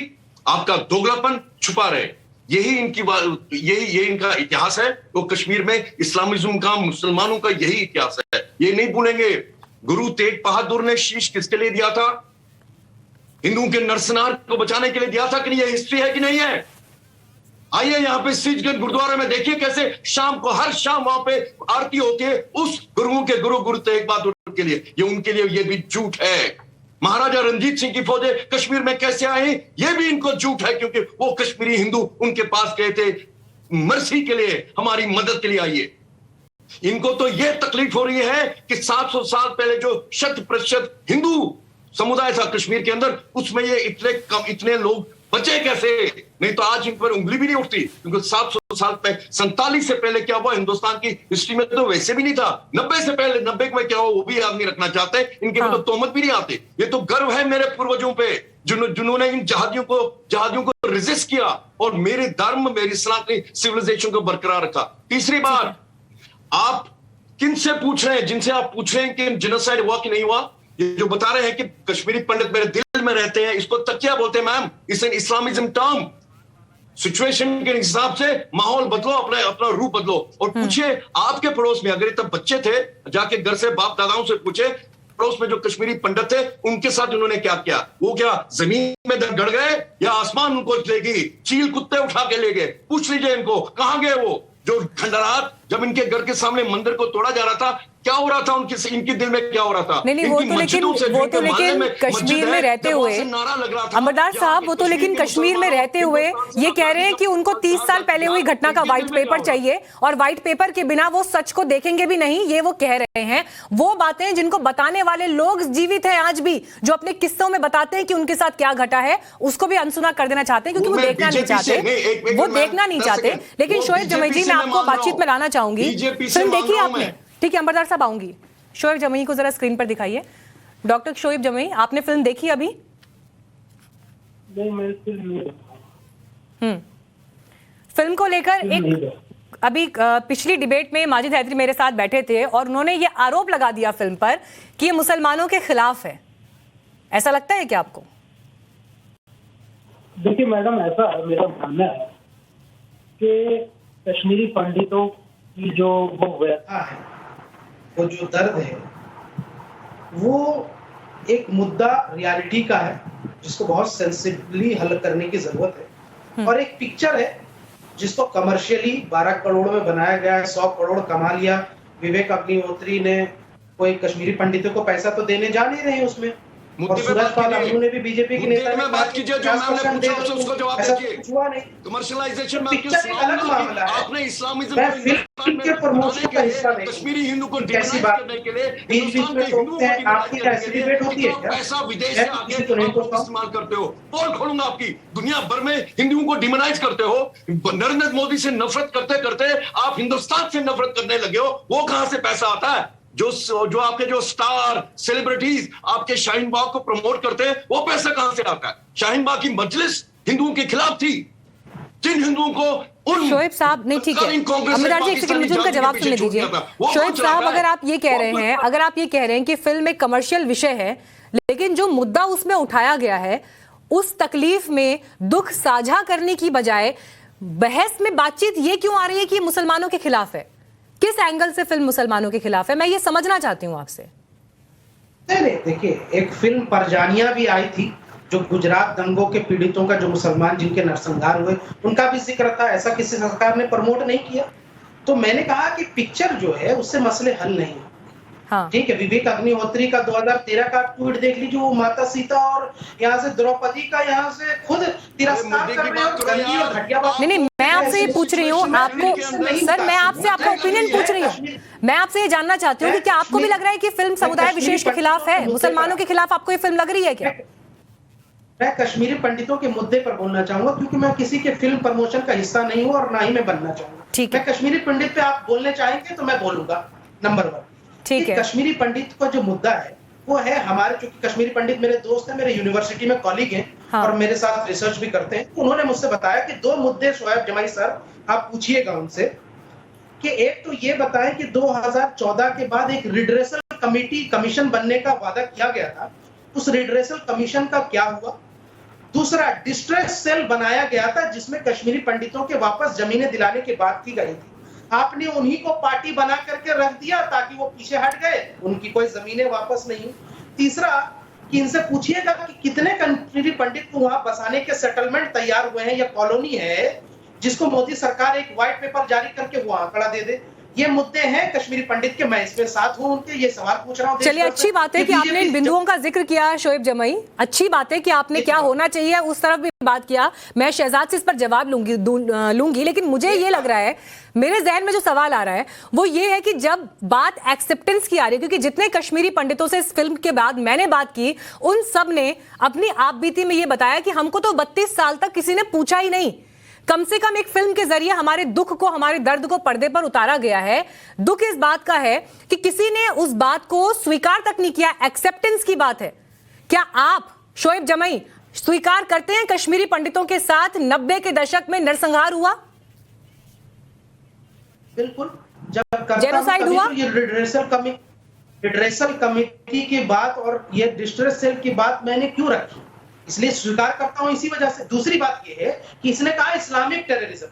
Speaker 5: आपका दोगलापन छुपा रहे। यही इनका इतिहास है। वो कश्मीर में इस्लामिज्म का, मुसलमानों का यही इतिहास है। ये नहीं भूलेंगे। गुरु तेग बहादुर ने शीश किसके लिए दिया था? हिंदुओं के नरसंहार को बचाने के लिए दिया था कि नहीं? ये हिस्ट्री है कि नहीं है? आइए यहाँ पे सिजगंज गुरुद्वारा में देखिए कैसे शाम को, हर शाम वहां पे आरती होती है उस गुरुओं के गुरु तेग बहादुर के लिए। ये उनके लिए ये भी झूठ है। महाराजा रंजीत सिंह की फौजें कश्मीर में कैसे आई, ये भी इनको झूठ है, क्योंकि वो कश्मीरी हिंदू उनके पास गए थे मर्सी के लिए, हमारी मदद के लिए आइए। इनको तो ये तकलीफ हो रही है कि 700 साल पहले जो 100% हिंदू समुदाय था कश्मीर के अंदर, उसमें ये इतने लोग बचे कैसे? नहीं तो आज इन पर उंगली भी नहीं उठती, क्योंकि 700 साल पहले 47 से पहले क्या हुआ हिंदुस्तान की हिस्ट्री में तो वैसे भी नहीं था। 90 से पहले 90 में क्या हुआ वो भी याद नहीं रखना चाहते। इनके में तो तोहमत भी नहीं आती। ये तो गर्व है मेरे पूर्वजों पे जिन्होंने इन जहादियों को रेजिस्ट किया और मेरे धर्म, मेरी सनातनी सिविलाइजेशन को बरकरार रखा। तीसरी बात, आप किनसे पूछ रहे हैं? जिनसे आप पूछ रहे हैं कि जेनोसाइड हुआ कि नहीं हुआ, ये जो बता रहे हैं कि कश्मीरी पंडित मेरे दिल में रहते हैं, इसको तकिया बोलते हैं मैम। इस एन इस्लामिज्म टर्म। सिचुएशन के हिसाब से माहौल बदलो, अपना रूप बदलो। और पूछिए आपके पड़ोस में अगर तब बच्चे थे, जाके घर से बाप दादाओं से पूछे पड़ोस में जो कश्मीरी पंडित थे उनके साथ उन्होंने क्या किया। वो क्या जमीन में गड़ गए या आसमान उनको ले गई? चील कुत्ते उठा के ले गए। पूछ लीजिए इनको कहां गए वो जो खंडरात जब इनके घर के सामने मंदिर को तोड़ा जा रहा था, क्या हो रहा था इनके दिल में, क्या हो रहा था?
Speaker 1: नहीं, वो तो लेकिन कश्मीर में रहते हुए अमरदार साहब, वो तो लेकिन कश्मीर में रहते हुए ये कह रहे हैं कि उनको 30 साल पहले हुई घटना का व्हाइट पेपर चाहिए, और व्हाइट पेपर के बिना वो सच को देखेंगे भी नहीं, ये वो कह रहे हैं। वो बातें जिनको बताने वाले लोग जीवित हैं आज भी, जो अपने किस्सों में बताते हैं कि उनके साथ क्या घटा है, उसको भी अनसुना कर देना चाहते हैं, क्योंकि वो देखना नहीं चाहते, वो देखना नहीं चाहते। लेकिन शोएब जमई जी, मैं आपको बातचीत में लाना चाहूंगी। फिल्म देखी आपने? ठीक है अमरदार साहब, आऊंगी। शोएब जमई को जरा स्क्रीन पर दिखाइए। डॉक्टर शोएब जमई, आपने फिल्म देखी अभी? फिल्म को लेकर एक अभी पिछली डिबेट में माजिद हैदरी मेरे साथ बैठे थे और उन्होंने ये आरोप लगा दिया फिल्म पर कि ये मुसलमानों के खिलाफ है। ऐसा लगता है क्या आपको?
Speaker 6: देखिए मैडम, ऐसा मेरा मानना है कि कश्मीरी पंडितों की जो वो व्यथा है, वो जो दर्द है, वो एक मुद्दा रियलिटी का है जिसको बहुत सेंसिटिवली हल करने की जरूरत है, और एक पिक्चर है जिसको कमर्शियली 12 करोड़ में बनाया गया है, 100 करोड़ कमा लिया। विवेक अग्निहोत्री ने कोई कश्मीरी पंडितों को पैसा तो देने जा नहीं रहे उसमें, और सूरजपाल अमनू ने भी बीजेपी के नेता ने बात कीजिए, जो मैंने पूछा उससे उसको जवाब दीजिए। कमर्शियलाइजेशन में अलग मामला है, आपने इस्लामिज्म मैं फिल्म के प्रमोशन का हिस्सा नहीं, कश्मीरी हिंदू को कैसी बात करने के लिए बीच-बीच में टोकते हैं, आपकी कैसी डिबेट होती है क्या? पैसा विदेश से आके इस्तेमाल करते हो, पोल खोलूंगा आपकी। दुनिया भर में हिंदुओं को डिमोनाइज करते हो, नरेंद्र मोदी से नफरत करते करते आप हिंदुस्तान से नफरत करने लगे हो। वो कहां से पैसा आता है? जो आपके जो स्टार सेलिब्रिटीज आपके शाहीन बाग को प्रमोट करते हैं, वो पैसा कहां से आता है? शाहीन बाग की मजलिस हिंदुओं के खिलाफ थी, जिन हिंदुओं को
Speaker 1: शोएब साहब, नहीं ठीक है अमरदार जी, एक सेकंड मुझे उनका जवाब सुनने दीजिए। शोएब साहब, अगर आप ये कह रहे हैं कि फिल्म एक कमर्शियल विषय है, लेकिन जो मुद्दा उसमें उठाया गया है, उस तकलीफ में दुख साझा करने की बजाय बहस में बातचीत ये क्यों आ रही है कि मुसलमानों के खिलाफ है? किस एंगल से फिल्म मुसलमानों के खिलाफ है? मैं ये समझना चाहती हूँ आपसे।
Speaker 6: नहीं, देखिए, एक फिल्म परजानिया भी आई थी जो गुजरात दंगों के पीड़ितों का, जो मुसलमान जिनके नरसंहार हुए, उनका भी जिक्र था। ऐसा किसी सरकार ने प्रमोट नहीं किया। तो मैंने कहा कि पिक्चर जो है उससे मसले हल नहीं। हाँ। ठीक है, विवेक अग्निहोत्री का 2013 का ट्वीट देख लीजिए, वो माता सीता और यहाँ से द्रौपदी का यहाँ से खुद तिरस्कार कर रहे हो।
Speaker 1: नहीं, मैं आपसे ये पूछ रही हूँ, आपको सर, मैं आपसे आपका ओपिनियन पूछ रही हूँ। मैं आपसे ये जानना चाहती हूँ कि क्या आपको भी लग रहा है कि फिल्म समुदाय विशेष के खिलाफ है, मुसलमानों के खिलाफ आपको ये फिल्म लग रही है क्या?
Speaker 6: मैं कश्मीरी पंडितों के मुद्दे पर बोलना चाहूंगा, क्योंकि मैं किसी के फिल्म प्रमोशन का हिस्सा नहीं हूँ और ना ही मैं बनना चाहूंगा।
Speaker 1: ठीक है,
Speaker 6: मैं कश्मीरी पंडित पे आप बोलने चाहेंगे तो मैं बोलूंगा। नंबर 1,
Speaker 1: ठीक है,
Speaker 6: कश्मीरी पंडित का जो मुद्दा है वो है हमारे, चूंकि कश्मीरी पंडित मेरे दोस्त हैं, मेरे यूनिवर्सिटी में कॉलीग हैं, हाँ, और मेरे साथ रिसर्च भी करते हैं। उन्होंने मुझसे बताया कि 2 मुद्दे शोएब जमाई सर आप पूछिएगा उनसे, कि एक तो ये बताएं कि 2014 के बाद एक रिड्रेसल कमीशन बनने का वादा किया गया था, उस रिड्रेसल कमीशन का क्या हुआ? दूसरा, डिस्ट्रेस सेल बनाया गया था जिसमें कश्मीरी पंडितों के वापस जमीनें दिलाने की बात की गई थी, आपने उन्हीं को पार्टी बना करके रख दिया ताकि वो पीछे हट गए, उनकी कोई जमीनें वापस नहीं। तीसरा, कि इनसे पूछिएगा कि कितने कश्मीरी पंडित को वहां बसाने के सेटलमेंट तैयार हुए हैं या कॉलोनी है जिसको मोदी सरकार एक व्हाइट पेपर जारी करके वो आंकड़ा दे दे। ये मुद्दे हैं कश्मीरी पंडित के, मैं इसमें साथ हूं उनके, ये सवाल पूछ रहा हूं।
Speaker 1: चलिए, अच्छी बात है कि आपने इन बिंदुओं का जिक्र किया शोएब जमई, अच्छी बात है कि आपने क्या होना चाहिए उस तरफ भी बात किया। मैं शहजाद से इस पर जवाब लूंगी, लेकिन मुझे ये लग रहा है, मेरे जहन में जो सवाल आ रहा है वो ये है कि जब बात एक्सेप्टेंस की आ रही है, क्योंकि जितने कश्मीरी पंडितों से इस फिल्म के बाद मैंने बात की, उन सब ने अपनी आप बीती में ये बताया कि हमको तो 32 साल तक किसी ने पूछा ही नहीं। कम से कम एक फिल्म के जरिए हमारे दुख को, हमारे दर्द को पर्दे पर उतारा गया है। दुख इस बात का है कि किसी ने उस बात को स्वीकार तक नहीं किया, एक्सेप्टेंस की बात है। क्या आप शोएब जमई स्वीकार करते हैं कश्मीरी पंडितों के साथ 90 के दशक में नरसंहार हुआ?
Speaker 6: बिल्कुल, जब
Speaker 1: जेनोसाइड हुआ,
Speaker 6: ये रिड्रेसल कमेटी की बात और ये डिस्ट्रेस सेल की बात मैंने क्यों रखी, इसलिए स्वीकार करता हूं इसी वजह से। दूसरी बात ये है कि इसने कहा इस्लामिक टेररिज्म।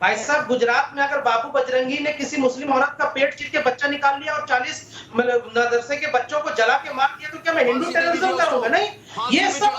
Speaker 6: भाई साहब, गुजरात में अगर बाबू बजरंगी ने किसी मुस्लिम औरत का पेट चीर के बच्चा निकाल लिया और 40 मदरसे के बच्चों को जला के मार दिया, तो क्या मैं हिंदू टेररिज्म करूंगा? नहीं, ये सब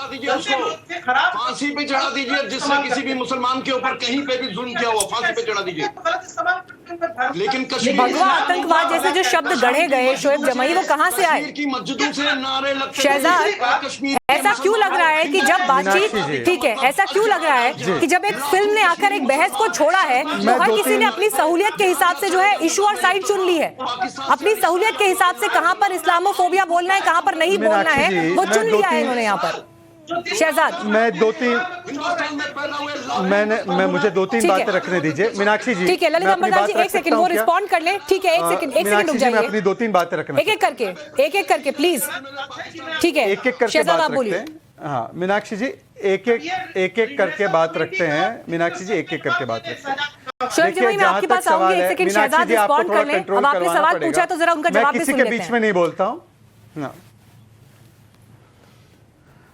Speaker 6: खराब,
Speaker 5: फांसी पे चढ़ा दीजिए, जिससे किसी भी मुसलमान के ऊपर कहीं पे भी जुल्म किया हुआ, फांसी पे चढ़ा दीजिए।
Speaker 6: गलत इस्तेमाल
Speaker 5: लेकिन कश्मीर
Speaker 1: भगवा आतंकवाद जैसे जो शब्द गढ़े गए शोएब जमई, वो कहां से आए?
Speaker 5: की मस्जिदों से नारे लगते
Speaker 1: शहजाद,
Speaker 5: कश्मीर
Speaker 1: ऐसा क्यों लग रहा है कि जब बातचीत,
Speaker 3: मीनाक्षी जी।
Speaker 1: ठीक है, ऐसा क्यों लग रहा है कि जब एक फिल्म ने आकर एक बहस को छोड़ा है तो हर किसी ने अपनी सहूलियत के हिसाब से जो है इशू और साइड चुन ली है, अपनी सहूलियत के हिसाब से कहां पर इस्लामोफोबिया बोलना है, कहां पर नहीं बोलना है,
Speaker 3: मीनाक्षी जी,
Speaker 1: वो
Speaker 3: मैं
Speaker 1: चुन लिया है
Speaker 3: 2-3
Speaker 1: इन्होंने यहाँ पर। शहजाद,
Speaker 3: मुझे 2-3
Speaker 1: ठीक है।
Speaker 3: बातें रखने दीजिए मीनाक्षी जी।
Speaker 1: ठीक है ललित
Speaker 3: मैं अपनी
Speaker 1: अंबरदास जी,
Speaker 3: बात रख
Speaker 1: एक सेकंड
Speaker 3: सकता
Speaker 1: वो
Speaker 3: हूं क्या?
Speaker 1: रिस्पॉन्ड कर ले। ठीक है, एक सेकंड रुक
Speaker 3: मीनाक्षी जी, मैं
Speaker 1: जाइए,
Speaker 3: अपनी 2-3 बातें रखना
Speaker 1: एक एक करके प्लीज। ठीक है,
Speaker 3: एक करके
Speaker 1: शहजाद
Speaker 3: बात
Speaker 1: आप
Speaker 3: रखते
Speaker 1: बोलिए।
Speaker 3: हैं। हाँ मीनाक्षी जी, एक करके बात रखते हैं। मीनाक्षी जी, एक करके बात रखते हैं।
Speaker 1: शोएब जमई, मैं आपके पास आऊंगी, एक सेकंड शहजाद रिस्पॉन्ड कर ले। अब आपने सवाल पूछा तो जरा उनका जवाब भी
Speaker 3: किसी
Speaker 1: सुन
Speaker 3: के
Speaker 1: लेते
Speaker 3: बीच
Speaker 1: हैं।
Speaker 3: में नहीं बोलता हूँ।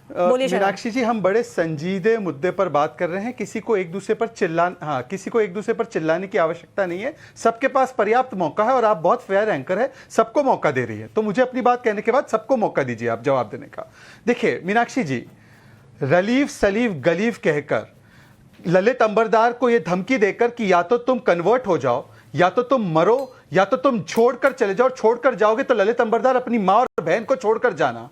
Speaker 1: बोलिए शहजाद।
Speaker 3: मीनाक्षी जी, हम बड़े संजीदे मुद्दे पर बात कर रहे हैं। किसी को एक दूसरे पर चिल्लाने की आवश्यकता नहीं है। सबके पास पर्याप्त मौका है और आप बहुत फेयर एंकर है, सबको मौका दे रही है। तो मुझे अपनी बात कहने के बाद सबको मौका दीजिए आप जवाब देने का। देखिए मीनाक्षी जी, रलीफ सलीफ गलीफ कहकर ललित अंबरदार को यह धमकी देकर कि या तो तुम कन्वर्ट हो जाओ, या तो तुम मरो, या तो तुम छोड़कर चले जाओ। छोड़कर जाओगे तो ललित अंबरदार अपनी मां और बहन को छोड़कर जाना।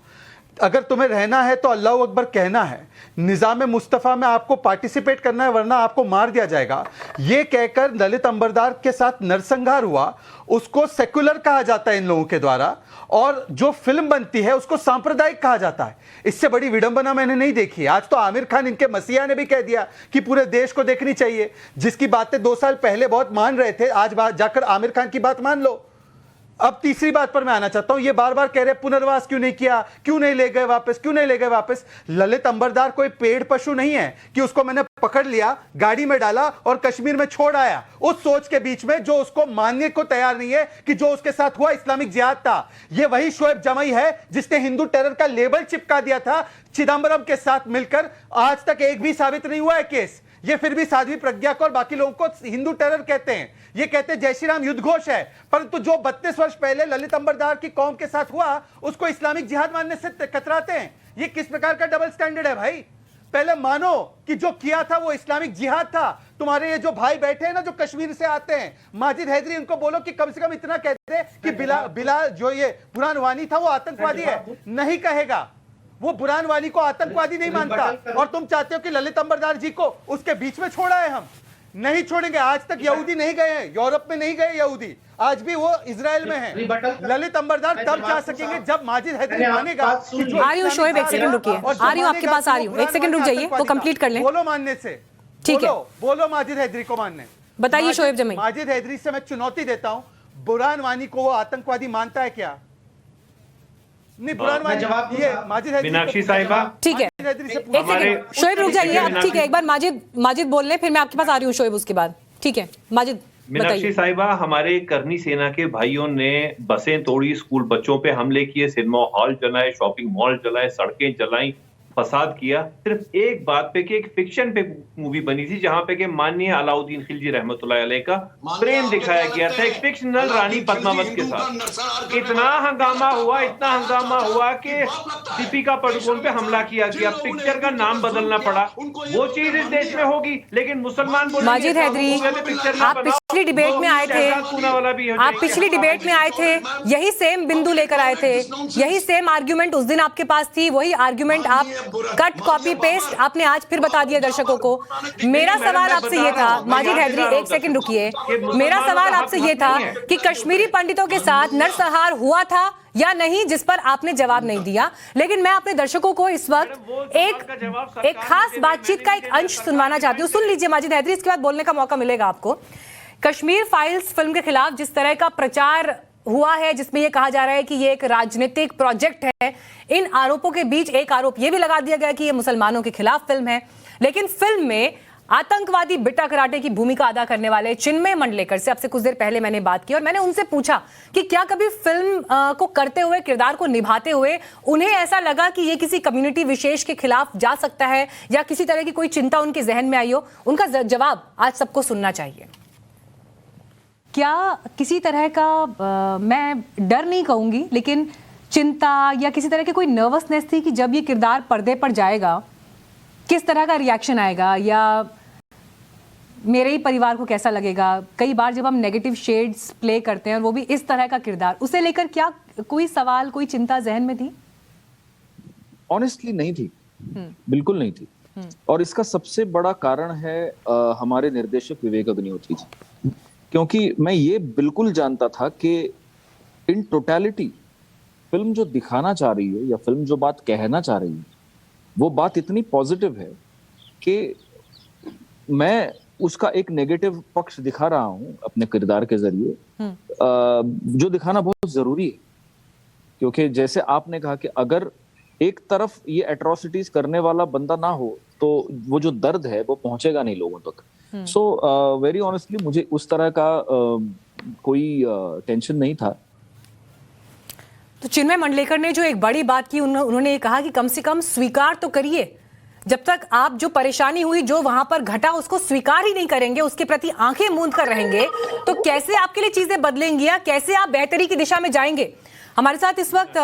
Speaker 3: अगर तुम्हें रहना है तो अल्लाह अकबर कहना है, निज़ाम मुस्तफ़ा में आपको पार्टिसिपेट करना है वरना आपको मार दिया जाएगा। यह कहकर ललित अंबरदार के साथ नरसंहार हुआ, उसको सेकुलर कहा जाता है इन लोगों के द्वारा, और जो फिल्म बनती है उसको सांप्रदायिक कहा जाता है। इससे बड़ी विडंबना मैंने नहीं देखी है। आज तो आमिर खान, इनके मसीहा ने भी कह दिया कि पूरे देश को देखनी चाहिए। जिसकी बातें 2 साल पहले बहुत मान रहे थे, आज जाकर आमिर खान की बात मान लो। अब तीसरी बात पर मैं आना चाहता हूं। ये बार बार कह रहे पुनर्वास क्यों नहीं किया, क्यों नहीं ले गए वापस, क्यों नहीं ले गए वापस। ललित अंबरदार कोई पेड़ पशु नहीं है कि उसको मैंने पकड़ लिया, गाड़ी में डाला और कश्मीर में छोड़ आया। उस सोच के बीच में जो उसको मानने को तैयार नहीं है कि जो उसके साथ हुआ इस्लामिक जिहाद था। ये वही शोएब जमई है जिसने हिंदू टेरर का लेबल चिपका दिया था चिदंबरम के साथ मिलकर। आज तक एक भी साबित नहीं हुआ है केस। ये फिर भी साध्वी प्रज्ञा को और बाकी लोगों को हिंदू टेरर कहते हैं। ये कहते हैं जय श्री राम युद्ध घोष है, परंतु जो 32 वर्ष पहले ललित अंबरदार की कौम के साथ हुआ उसको इस्लामिक जिहाद मानने से कतराते हैं। ये किस प्रकार का डबल स्टैंडर्ड है भाई? पहले मानो कि जो किया था वो इस्लामिक जिहाद था। तुम्हारे ये जो भाई बैठे हैं ना, जो कश्मीर से आते हैं, माजिद हैदरी, उनको बोलो कि कम से कम इतना कहते कि बिला जो ये बुरहान वानी था वो आतंकवादी है। नहीं कहेगा, वो बुरहान वानी को आतंकवादी नहीं मानता। और तुम चाहते हो कि ललित अंबरदार जी को उसके बीच में छोड़ा है। हम नहीं छोड़ेंगे। आज तक यहूदी नहीं गए हैं, यूरोप में नहीं गए यहूदी, आज भी वो इजराइल में हैं। ललित अंबरदार तब जा सकेंगे जब माजिद हैदरी मानेगा कि जो
Speaker 1: आ रही हूं शोएब, एक सेकंड रुकिए, आ रही हूं आपके पास, आ रही हूं, एक सेकंड रुक जाइए, वो कंप्लीट कर लें।
Speaker 3: बोलो मानने से,
Speaker 1: ठीक है,
Speaker 3: बोलो माजिद हैदरी को मानने।
Speaker 1: बताइए शोएब जमई।
Speaker 3: माजिद हैदरी से मैं चुनौती देता हूं, बुरहान वानी को वो आतंकवादी मानता है क्या? नहीं, बुरहान वानी, ये माजिद हैदरी,
Speaker 4: मीनाक्षी साहिबा,
Speaker 1: ठीक है, एक सेकंड शोएब रुक जाइए अब। ठीक है, एक बार माजिद बोल लें, फिर मैं आपके पास आ रही हूँ शोएब उसके बाद। ठीक है माजिद,
Speaker 4: मीनाक्षी
Speaker 1: बताइए।
Speaker 4: साहिबा, हमारे करनी सेना के भाइयों ने बसें तोड़ी, स्कूल बच्चों पे हमले किए, सिनेमा हॉल जलाए, शॉपिंग मॉल जलाए, सड़कें जलाई, फसाद किया, सिर्फ एक बात पे कि एक फिक्शन पे मूवी बनी थी जहां पे कि माननीय अलाउद्दीन खिलजी रहमतुल्लाह अलैह का प्रेम दिखाया गया था एक फिक्शनल रानी पद्मावत के साथ। इतना हंगामा हुआ कि दीपिका पादुकोण पे हमला किया गया, पिक्चर का नाम बदलना पड़ा। वो चीज इस देश में होगी, लेकिन मुसलमान
Speaker 1: माजिद हैदरी, आप पिछली डिबेट में आए थे, आप पिछली डिबेट में आए थे, यही सेम बिंदु लेकर आए थे, यही सेम आर्ग्यूमेंट उस दिन आपके पास थी, वही आर्ग्यूमेंट आप कट कॉपी पेस्ट आपने आज फिर बता दिया दर्शकों को। मेरा सवाल आपसे ये था, माजिद हैदरी एक सेकंड रुकिए, मेरा सवाल आपसे ये था कि कश्मीरी पंडितों के साथ नरसंहार हुआ था या नहीं, जिस पर आपने जवाब नहीं दिया। लेकिन मैं अपने दर्शकों को इस वक्त एक खास बातचीत का एक अंश सुनवाना चाहती हूँ। सुन लीजिए माजिद हैदरी, इसके बाद बोलने का मौका मिलेगा आपको। कश्मीर फाइल्स फिल्म के खिलाफ जिस तरह का प्रचार हुआ है, जिसमें यह कहा जा रहा है कि ये एक राजनीतिक प्रोजेक्ट है, इन आरोपों के बीच एक आरोप यह भी लगा दिया गया कि ये मुसलमानों के खिलाफ फिल्म है। लेकिन फिल्म में आतंकवादी बिट्टा कराटे की भूमिका अदा करने वाले चिन्मय मंडलेकर से आपसे कुछ देर पहले मैंने बात की और मैंने उनसे पूछा कि क्या कभी फिल्म को करते हुए, किरदार को निभाते हुए उन्हें ऐसा लगा कि ये किसी कम्युनिटी विशेष के खिलाफ जा सकता है या किसी तरह की कोई चिंता उनके जहन में आई हो। उनका जवाब आज सबको सुनना चाहिए। क्या किसी तरह का मैं डर नहीं कहूंगी, लेकिन चिंता या किसी तरह की कोई नर्वसनेस थी कि जब ये किरदार पर्दे पर जाएगा किस तरह का रिएक्शन आएगा, या मेरे ही परिवार को कैसा लगेगा। कई बार जब हम नेगेटिव शेड्स प्ले करते हैं और वो भी इस तरह का किरदार, उसे लेकर क्या कोई सवाल, कोई चिंता जहन में थी?
Speaker 7: ऑनेस्टली नहीं थी, बिल्कुल नहीं थी। और इसका सबसे बड़ा कारण है हमारे निर्देशक विवेक अग्निहोत्री जी, क्योंकि मैं ये बिल्कुल जानता था कि इन टोटलिटी फिल्म जो दिखाना चाह रही है या फिल्म जो बात कहना चाह रही है वो बात इतनी पॉजिटिव है कि मैं उसका एक नेगेटिव पक्ष दिखा रहा हूं अपने किरदार के जरिए, जो दिखाना बहुत जरूरी है। क्योंकि जैसे आपने कहा कि अगर एक तरफ ये एट्रोसिटीज करने वाला बंदा ना हो तो वो जो दर्द है वो पहुंचेगा नहीं लोगों तक। सो वेरी ऑनेस्टली मुझे उस तरह का कोई टेंशन नहीं था।
Speaker 1: तो चिन्मय मंडलेकर ने जो एक बड़ी बात की, उन्होंने ये कहा कि कम से कम स्वीकार तो करिए। जब तक आप जो परेशानी हुई, जो वहां पर घटा, उसको स्वीकार ही नहीं करेंगे, उसके प्रति आंखें मूंद कर रहेंगे, तो कैसे आपके लिए चीजें बदलेंगी या कैसे आप बेहतरी की दिशा में जाएंगे? हमारे साथ इस वक्त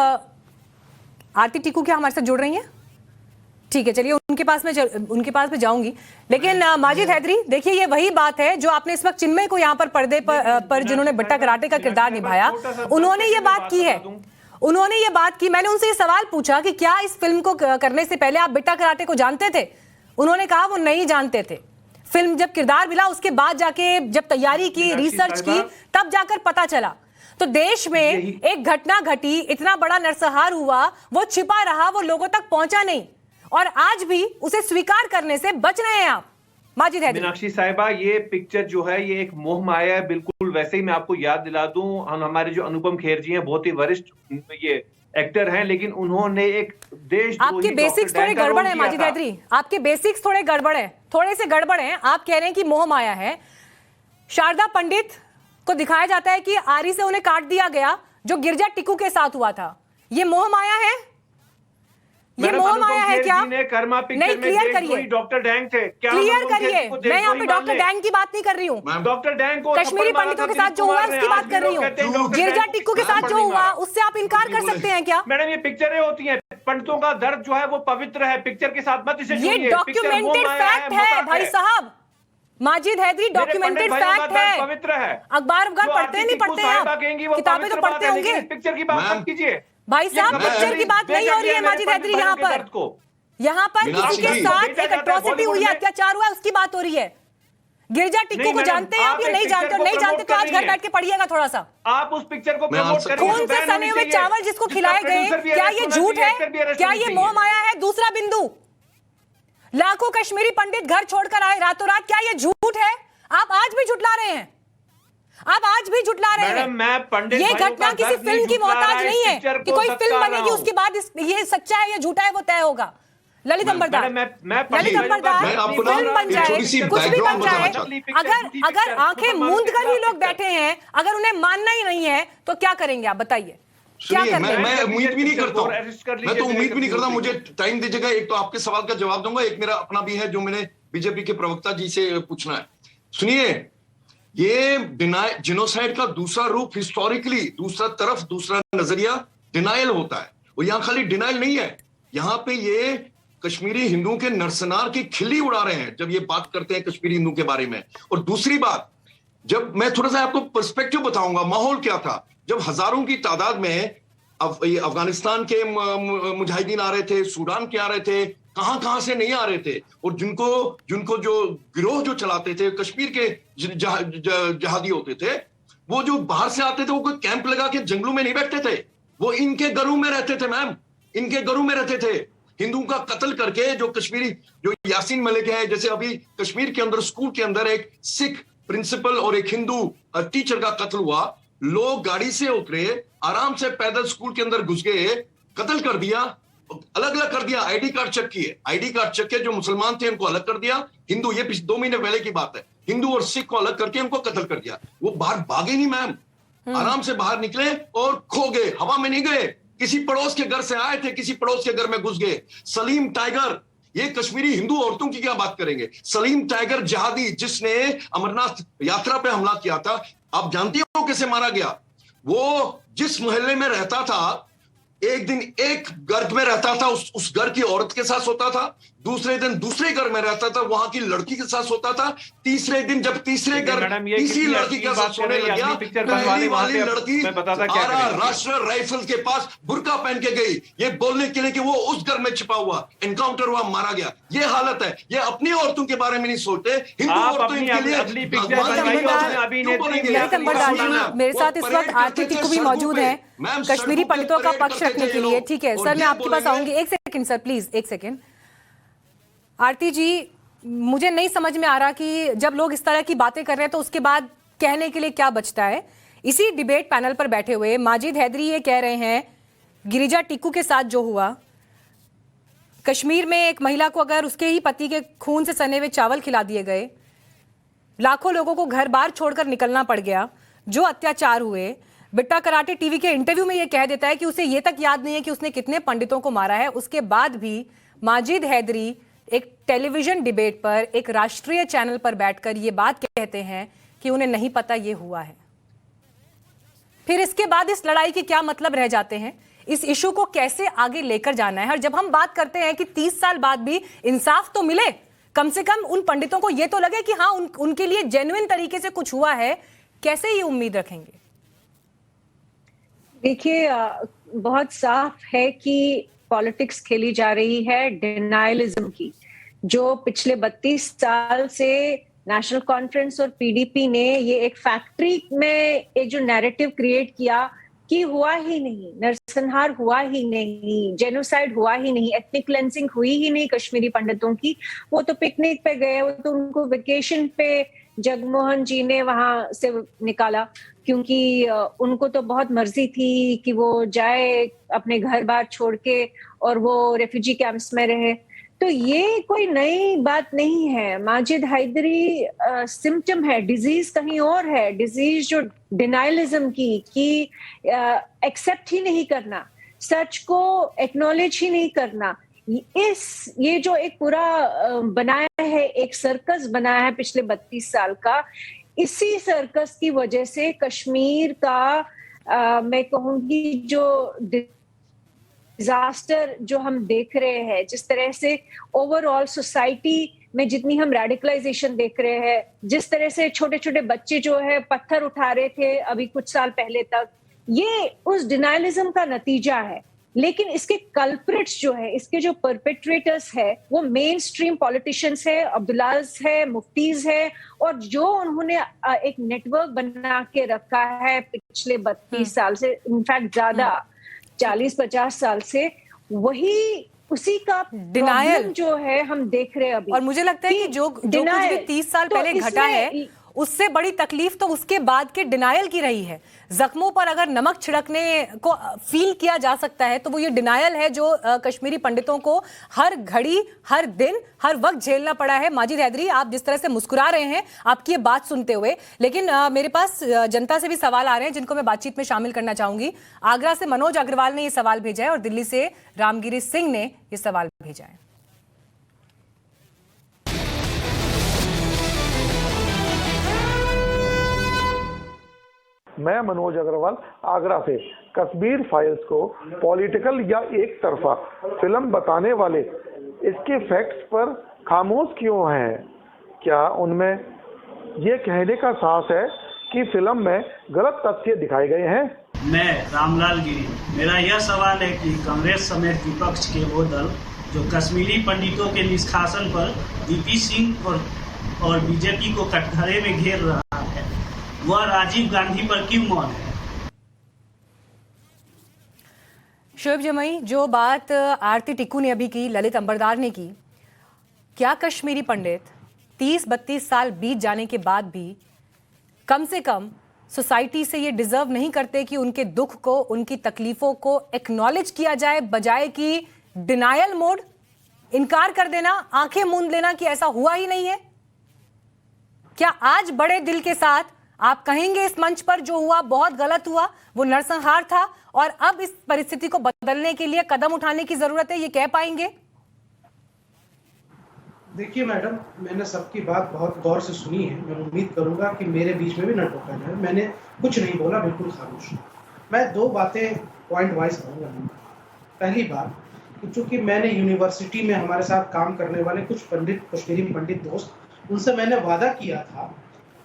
Speaker 1: आरती टिकू क्या हमारे साथ जुड़ रही हैं? ठीक है, चलिए उनके पास में जाऊंगी। लेकिन माजिद हैदरी, देखिए ये वही बात है जो आपने इस वक्त चिन्मय को यहाँ पर पर्दे पर जिन्होंने बट्टा कराटे का किरदार निभाया, उन्होंने ये बात की है। उन्होंने ये बात की, मैंने उनसे ये सवाल पूछा कि क्या इस फिल्म को करने से पहले आप बिट्टा कराटे को जानते थे? उन्होंने कहा वो नहीं जानते थे। फिल्म जब किरदार मिला उसके बाद जाके जब तैयारी की, रिसर्च की, तब जाकर पता चला। तो देश में एक घटना घटी, इतना बड़ा नरसंहार हुआ, वो छिपा रहा, वो लोगों तक पहुंचा नहीं, और आज भी उसे स्वीकार करने से बच रहे हैं आप। माजिद हैदरी।
Speaker 4: मीनाक्षी साहिबा, ये पिक्चर जो है ये एक मोह माया है, बिल्कुल वैसे ही मैं आपको याद दिला दूं, हमारे जो अनुपम खेर जी हैं बहुत ही वरिष्ठ ये एक्टर हैं, लेकिन उन्होंने एक देश,
Speaker 1: आपके बेसिक्स थोड़े गड़बड़ है माजिद हैदरी, आपके बेसिक्स थोड़े गड़बड़ है, थोड़े से गड़बड़ हैं। आप कह रहे हैं कि मोह माया है। शारदा पंडित को दिखाया जाता है कि आरी से उन्हें काट दिया गया, जो गिरजा टिक्कू के साथ हुआ था। ये मोह माया है? ये मोह माया है क्या? नहीं, क्लियर करिए।
Speaker 4: डॉक्टर डैंग थे क्या?
Speaker 1: क्लियर करिए। मैं यहाँ पे डॉक्टर डैंग की बात नहीं कर रही हूँ,
Speaker 4: डॉक्टर डैंग को
Speaker 1: कश्मीरी पंडितों के साथ जो हुआ उसकी बात कर रही हूँ। गिरजा टिक्कू के साथ जो हुआ उससे आप इनकार कर सकते हैं क्या?
Speaker 4: मैडम, ये पिक्चरें होती हैं, पंडितों का दर्द जो है वो पवित्र है, पिक्चर के साथ मत इसे
Speaker 1: ये डॉक्यूमेंटेड फैक्ट है भाई साहब। माजिद हैदरी, डॉक्यूमेंटेड फैक्ट है,
Speaker 4: पवित्र है।
Speaker 1: अखबार पढ़ते नहीं पढ़ते आप? किताबें तो पढ़ते होंगे।
Speaker 4: पिक्चर की बात मत कीजिए
Speaker 1: भाई साहब, पिक्चर की बात नहीं हो रही है माजिद हैदरी। यहाँ पर किसी के साथ एक अट्रॉसिटी हुई है, अत्याचार हुआ है, उसकी बात हो रही है। गिरजा टिक्कू को जानते हैं आप या नहीं जानते? और नहीं जानते तो आज घर बैठ के पढ़िएगा थोड़ा सा।
Speaker 4: आप उस पिक्चर को प्रमोट करें।
Speaker 1: खून से सने हुए चावल जिसको खिलाए गए, क्या ये झूठ है? क्या ये मोह माया है? दूसरा बिंदु, लाखों कश्मीरी पंडित घर छोड़कर आए रातों रात, क्या ये झूठ है? आप आज भी झुटला रहे हैं, आप आज भी झुटला रहे हैं। ये घटना किसी फिल्म की मोहताज नहीं है कि कोई फिल्म बनेगी उसके बाद ये सच्चा है या झूठा है वो तय होगा। ललित अंबरदार, ललित अंबरदार, फिल्म बन जाए, कुछ भी बन जाए, अगर आंखें मूंद कर ही लोग बैठे हैं, अगर उन्हें मानना ही नहीं है तो क्या करेंगे आप बताइए? क्या
Speaker 5: मैं उम्मीद भी नहीं करता, मैं तो उम्मीद भी नहीं करता। मुझे टाइम दीजिएगा, एक तो आपके सवाल का जवाब दूंगा, एक मेरा अपना भी है जो मैंने बीजेपी के प्रवक्ता जी से पूछना है। सुनिए, ये जिनोसाइड का दूसरा रूप, हिस्टोरिकली दूसरा तरफ, दूसरा नजरिया डिनायल होता है। और यहाँ खाली डिनायल नहीं है, यहाँ पे ये कश्मीरी हिंदुओं के नरसंहार की खिल्ली उड़ा रहे हैं जब ये बात करते हैं कश्मीरी हिंदू के बारे में। और दूसरी बात, जब मैं थोड़ा सा आपको पर्सपेक्टिव बताऊंगा, माहौल क्या था जब हजारों की तादाद में अफगानिस्तान के मुजाहिदीन आ रहे थे, सूडान के आ रहे थे, कहां से नहीं आ रहे थे। और जिनको जो गिरोह जो चलाते थे, कश्मीर के जहादी होते थे, वो जो बाहर से आते थे, वो कोई कैंप लगा के जंगलों में नहीं बैठते थे, वो इनके घरों में रहते थे मैम, इनके घरों में रहते थे। हिंदुओं का कत्ल करके जो कश्मीरी, जो यासीन मलिक है, जैसे अभी कश्मीर के अंदर स्कूल के अंदर एक सिख प्रिंसिपल और एक हिंदू टीचर का कत्ल हुआ, लोग गाड़ी से उतरे, आराम से पैदल स्कूल के अंदर घुस गए, कत्ल कर दिया, अलग अलग कर दिया, आईडी कार्ड चेक किए, आईडी कार्ड चेक किए, जो मुसलमान थे उनको अलग कर दिया, हिंदू, ये 2 महीने पहले की बात है, हिंदू और सिख को अलग करके उनको कत्ल कर दिया। वो बाहर भागे नहीं मैम, आराम से बाहर निकले और खो गए, हवा में नहीं गए, किसी पड़ोस के घर से आए थे, किसी पड़ोस के घर में घुस गए। सलीम टाइगर, ये कश्मीरी हिंदू औरतों की क्या बात करेंगे, सलीम टाइगर जहादी जिसने अमरनाथ यात्रा पे हमला किया था, आप जानती हो कैसे मारा गया? वो जिस मोहल्ले में रहता था, एक दिन एक घर में रहता था, उस घर की औरत के साथ सोता था, दूसरे दिन दूसरे घर में रहता था, वहां की लड़की के साथ सोता था, तीसरे दिन जब तीसरे घर तीसरी लड़की के साथ सोने लग गया, पहली वाली लड़की आरा राष्ट्र राइफल के पास बुर्का पहन के गई ये बोलने के लिए कि वो उस घर में छिपा हुआ, एनकाउंटर हुआ, मारा गया। ये हालत है। ये अपनी औरतों के बारे में नहीं सोचते, हिंदू औरतों के लिए
Speaker 1: मेरे साथ इस वक्त आरती टिक्कू भी मौजूद है कश्मीरी पंडितों का पक्ष रखने के लिए। ठीक है सर, मैं आपके पास आऊंगी। एक सेकंड सर, प्लीज एक सेकंड। आरती जी, मुझे नहीं समझ में आ रहा कि जब लोग इस तरह की बातें कर रहे हैं तो उसके बाद कहने के लिए क्या बचता है। इसी डिबेट पैनल पर बैठे हुए माजिद हैदरी ये कह रहे हैं गिरिजा टिक्कू के साथ जो हुआ, कश्मीर में एक महिला को अगर उसके ही पति के खून से सने हुए चावल खिला दिए गए, लाखों लोगों को घर बार छोड़कर निकलना पड़ गया, जो अत्याचार हुए। बिट्टा कराटे टीवी के इंटरव्यू में ये कह देता है कि उसे ये तक याद नहीं है कि उसने कितने पंडितों को मारा है। उसके बाद भी माजिद हैदरी एक टेलीविजन डिबेट पर एक राष्ट्रीय चैनल पर बैठकर ये बात कहते हैं कि उन्हें नहीं पता ये हुआ है। फिर इसके बाद इस लड़ाई के क्या मतलब रह जाते हैं, इस इशू को कैसे आगे लेकर जाना है। और जब हम बात करते हैं कि 30 साल बाद भी इंसाफ तो मिले, कम से कम उन पंडितों को ये तो लगे कि हाँ उनके लिए जेन्युइन तरीके से कुछ हुआ है, कैसे ये उम्मीद रखेंगे?
Speaker 8: देखिए, बहुत साफ है कि पॉलिटिक्स खेली जा रही है डिनायलिज्म की, जो पिछले 32 साल से नेशनल कॉन्फ्रेंस और पीडीपी ने ये एक फैक्ट्री में एक जो नैरेटिव क्रिएट किया कि हुआ ही नहीं, नरसंहार हुआ ही नहीं, जेनोसाइड हुआ ही नहीं, एथनिक क्लेंसिंग हुई ही नहीं कश्मीरी पंडितों की। वो तो पिकनिक पे गए, वो तो उनको वेकेशन पे जगमोहन जी ने वहां से निकाला, क्योंकि उनको तो बहुत मर्जी थी कि वो जाए अपने घर बार छोड़ के और वो रेफ्यूजी कैंप्स में रहे। तो ये कोई नई बात नहीं है। माजिद हैदरी सिम्टम है, डिजीज कहीं और है, डिजीज जो डिनायलिज्म की कि एक्सेप्ट ही नहीं करना, सच को एक्नॉलेज ही नहीं करना। ये जो एक पूरा बनाया है, एक सर्कस बनाया है पिछले 32 साल का, इसी सर्कस की वजह से कश्मीर का मैं कहूंगी जो डिजास्टर जो हम देख रहे हैं, जिस तरह से ओवरऑल सोसाइटी में जितनी हम रेडिकलाइजेशन देख रहे हैं, जिस तरह से छोटे छोटे बच्चे जो है पत्थर उठा रहे थे अभी कुछ साल पहले तक, ये उस डिनायलिज्म का नतीजा है। लेकिन इसके कल्प्रिट्स जो है, इसके जो परपेट्रेटर्स है, वो मेन स्ट्रीम पॉलिटिशियंस है, अब्दुल्लाज है, मुफ्तीज है, और जो उन्होंने एक नेटवर्क बना के रखा है पिछले 32 साल से, इनफैक्ट ज्यादा 40-50 साल से, वही उसी का डिनायल जो है हम देख रहे हैं अभी।
Speaker 1: और मुझे लगता है कि जो कुछ भी 30 साल पहले घटा है, उससे बड़ी तकलीफ तो उसके बाद के डिनायल की रही है। जख्मों पर अगर नमक छिड़कने को फील किया जा सकता है तो वो ये डिनायल है जो कश्मीरी पंडितों को हर घड़ी, हर दिन, हर वक्त झेलना पड़ा है। माजिद हैदरी, आप जिस तरह से मुस्कुरा रहे हैं आपकी ये बात सुनते हुए, लेकिन मेरे पास जनता से भी सवाल आ रहे हैं जिनको मैं बातचीत में शामिल करना चाहूंगी। आगरा से मनोज अग्रवाल ने ये सवाल भेजा है और दिल्ली से रामगिरी सिंह ने ये सवाल भेजा है।
Speaker 9: मैं मनोज अग्रवाल आगरा से। कश्मीर फाइल्स को पॉलिटिकल या एक तरफा फिल्म बताने वाले इसके फैक्ट्स पर खामोश क्यों हैं? क्या उनमें ये कहने का साहस है कि फिल्म में गलत तथ्य दिखाए गए हैं?
Speaker 10: मैं रामलाल गिरी, मेरा यह सवाल है कि कांग्रेस समेत विपक्ष के वो दल जो कश्मीरी पंडितों के निष्कासन पर वीपी सिंह और बीजेपी को कटघरे में घेर रहा है, वह राजीव गांधी पर क्यों मौन है?
Speaker 1: शोएब जमई, जो बात आरती टिक्कू ने अभी की, ललित अंबरदार ने की, क्या कश्मीरी पंडित 30-32 साल बीत जाने के बाद भी कम से कम सोसाइटी से ये डिजर्व नहीं करते कि उनके दुख को, उनकी तकलीफों को एक्नॉलेज किया जाए, बजाय कि डिनायल मोड, इनकार कर देना, आंखें मूंद लेना कि ऐसा हुआ ही नहीं है? क्या आज बड़े दिल के साथ आप कहेंगे इस मंच पर जो हुआ बहुत गलत हुआ, वो नरसंहार था और अब इस परिस्थिति को बदलने के लिए कदम उठाने की जरूरत है, ये कह पाएंगे?
Speaker 6: देखिए मैडम, मैंने सबकी बात बहुत गौर से सुनी है। मैं उम्मीद करूंगा कि मेरे बीच में भी न टोका जाए। मैंने कुछ नहीं बोला, बिल्कुल खामोश। मैं दो बातें पॉइंट वाइज कहूंगा। पहली बात कि चूंकि मैंने यूनिवर्सिटी में हमारे साथ काम करने वाले कुछ पंडित, कश्मीरी पंडित दोस्त, उनसे मैंने वादा किया था,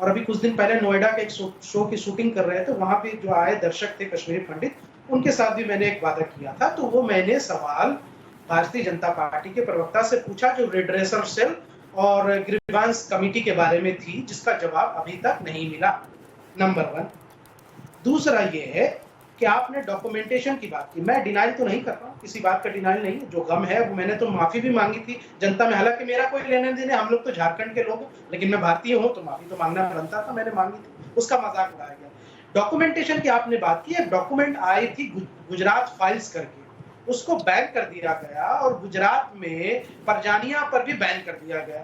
Speaker 6: और अभी कुछ दिन पहले नोएडा के एक शो की शूटिंग कर रहे थे, वहां पे जो आए दर्शक थे कश्मीरी पंडित, उनके साथ भी मैंने एक वादा किया था। तो वो मैंने सवाल भारतीय जनता पार्टी के प्रवक्ता से पूछा जो रिड्रेसल सेल और ग्रीवांस कमेटी के बारे में थी, जिसका जवाब अभी तक नहीं मिला, नंबर 1। दूसरा ये है कि आपने डॉक्यूमेंटेशन की बात की। मैं डिनाइल तो नहीं कर रहा हूँ, किसी बात का डिनाइल नहीं है, जो गम है वो मैंने तो माफी भी मांगी थी जनता में, हालांकि मेरा कोई लेने देने, हम लोग तो झारखंड के लोग हैं, लेकिन मैं भारतीय हूँ तो माफी तो मांगना बनता था, मैंने मांगी थी, उसका मजाक उड़ाया गया। डॉक्यूमेंटेशन की आपने बात की, एक डॉक्यूमेंट आई थी गुजरात फाइल्स करके, उसको बैन कर दिया गया, और गुजरात में परजानिया पर भी बैन कर दिया गया।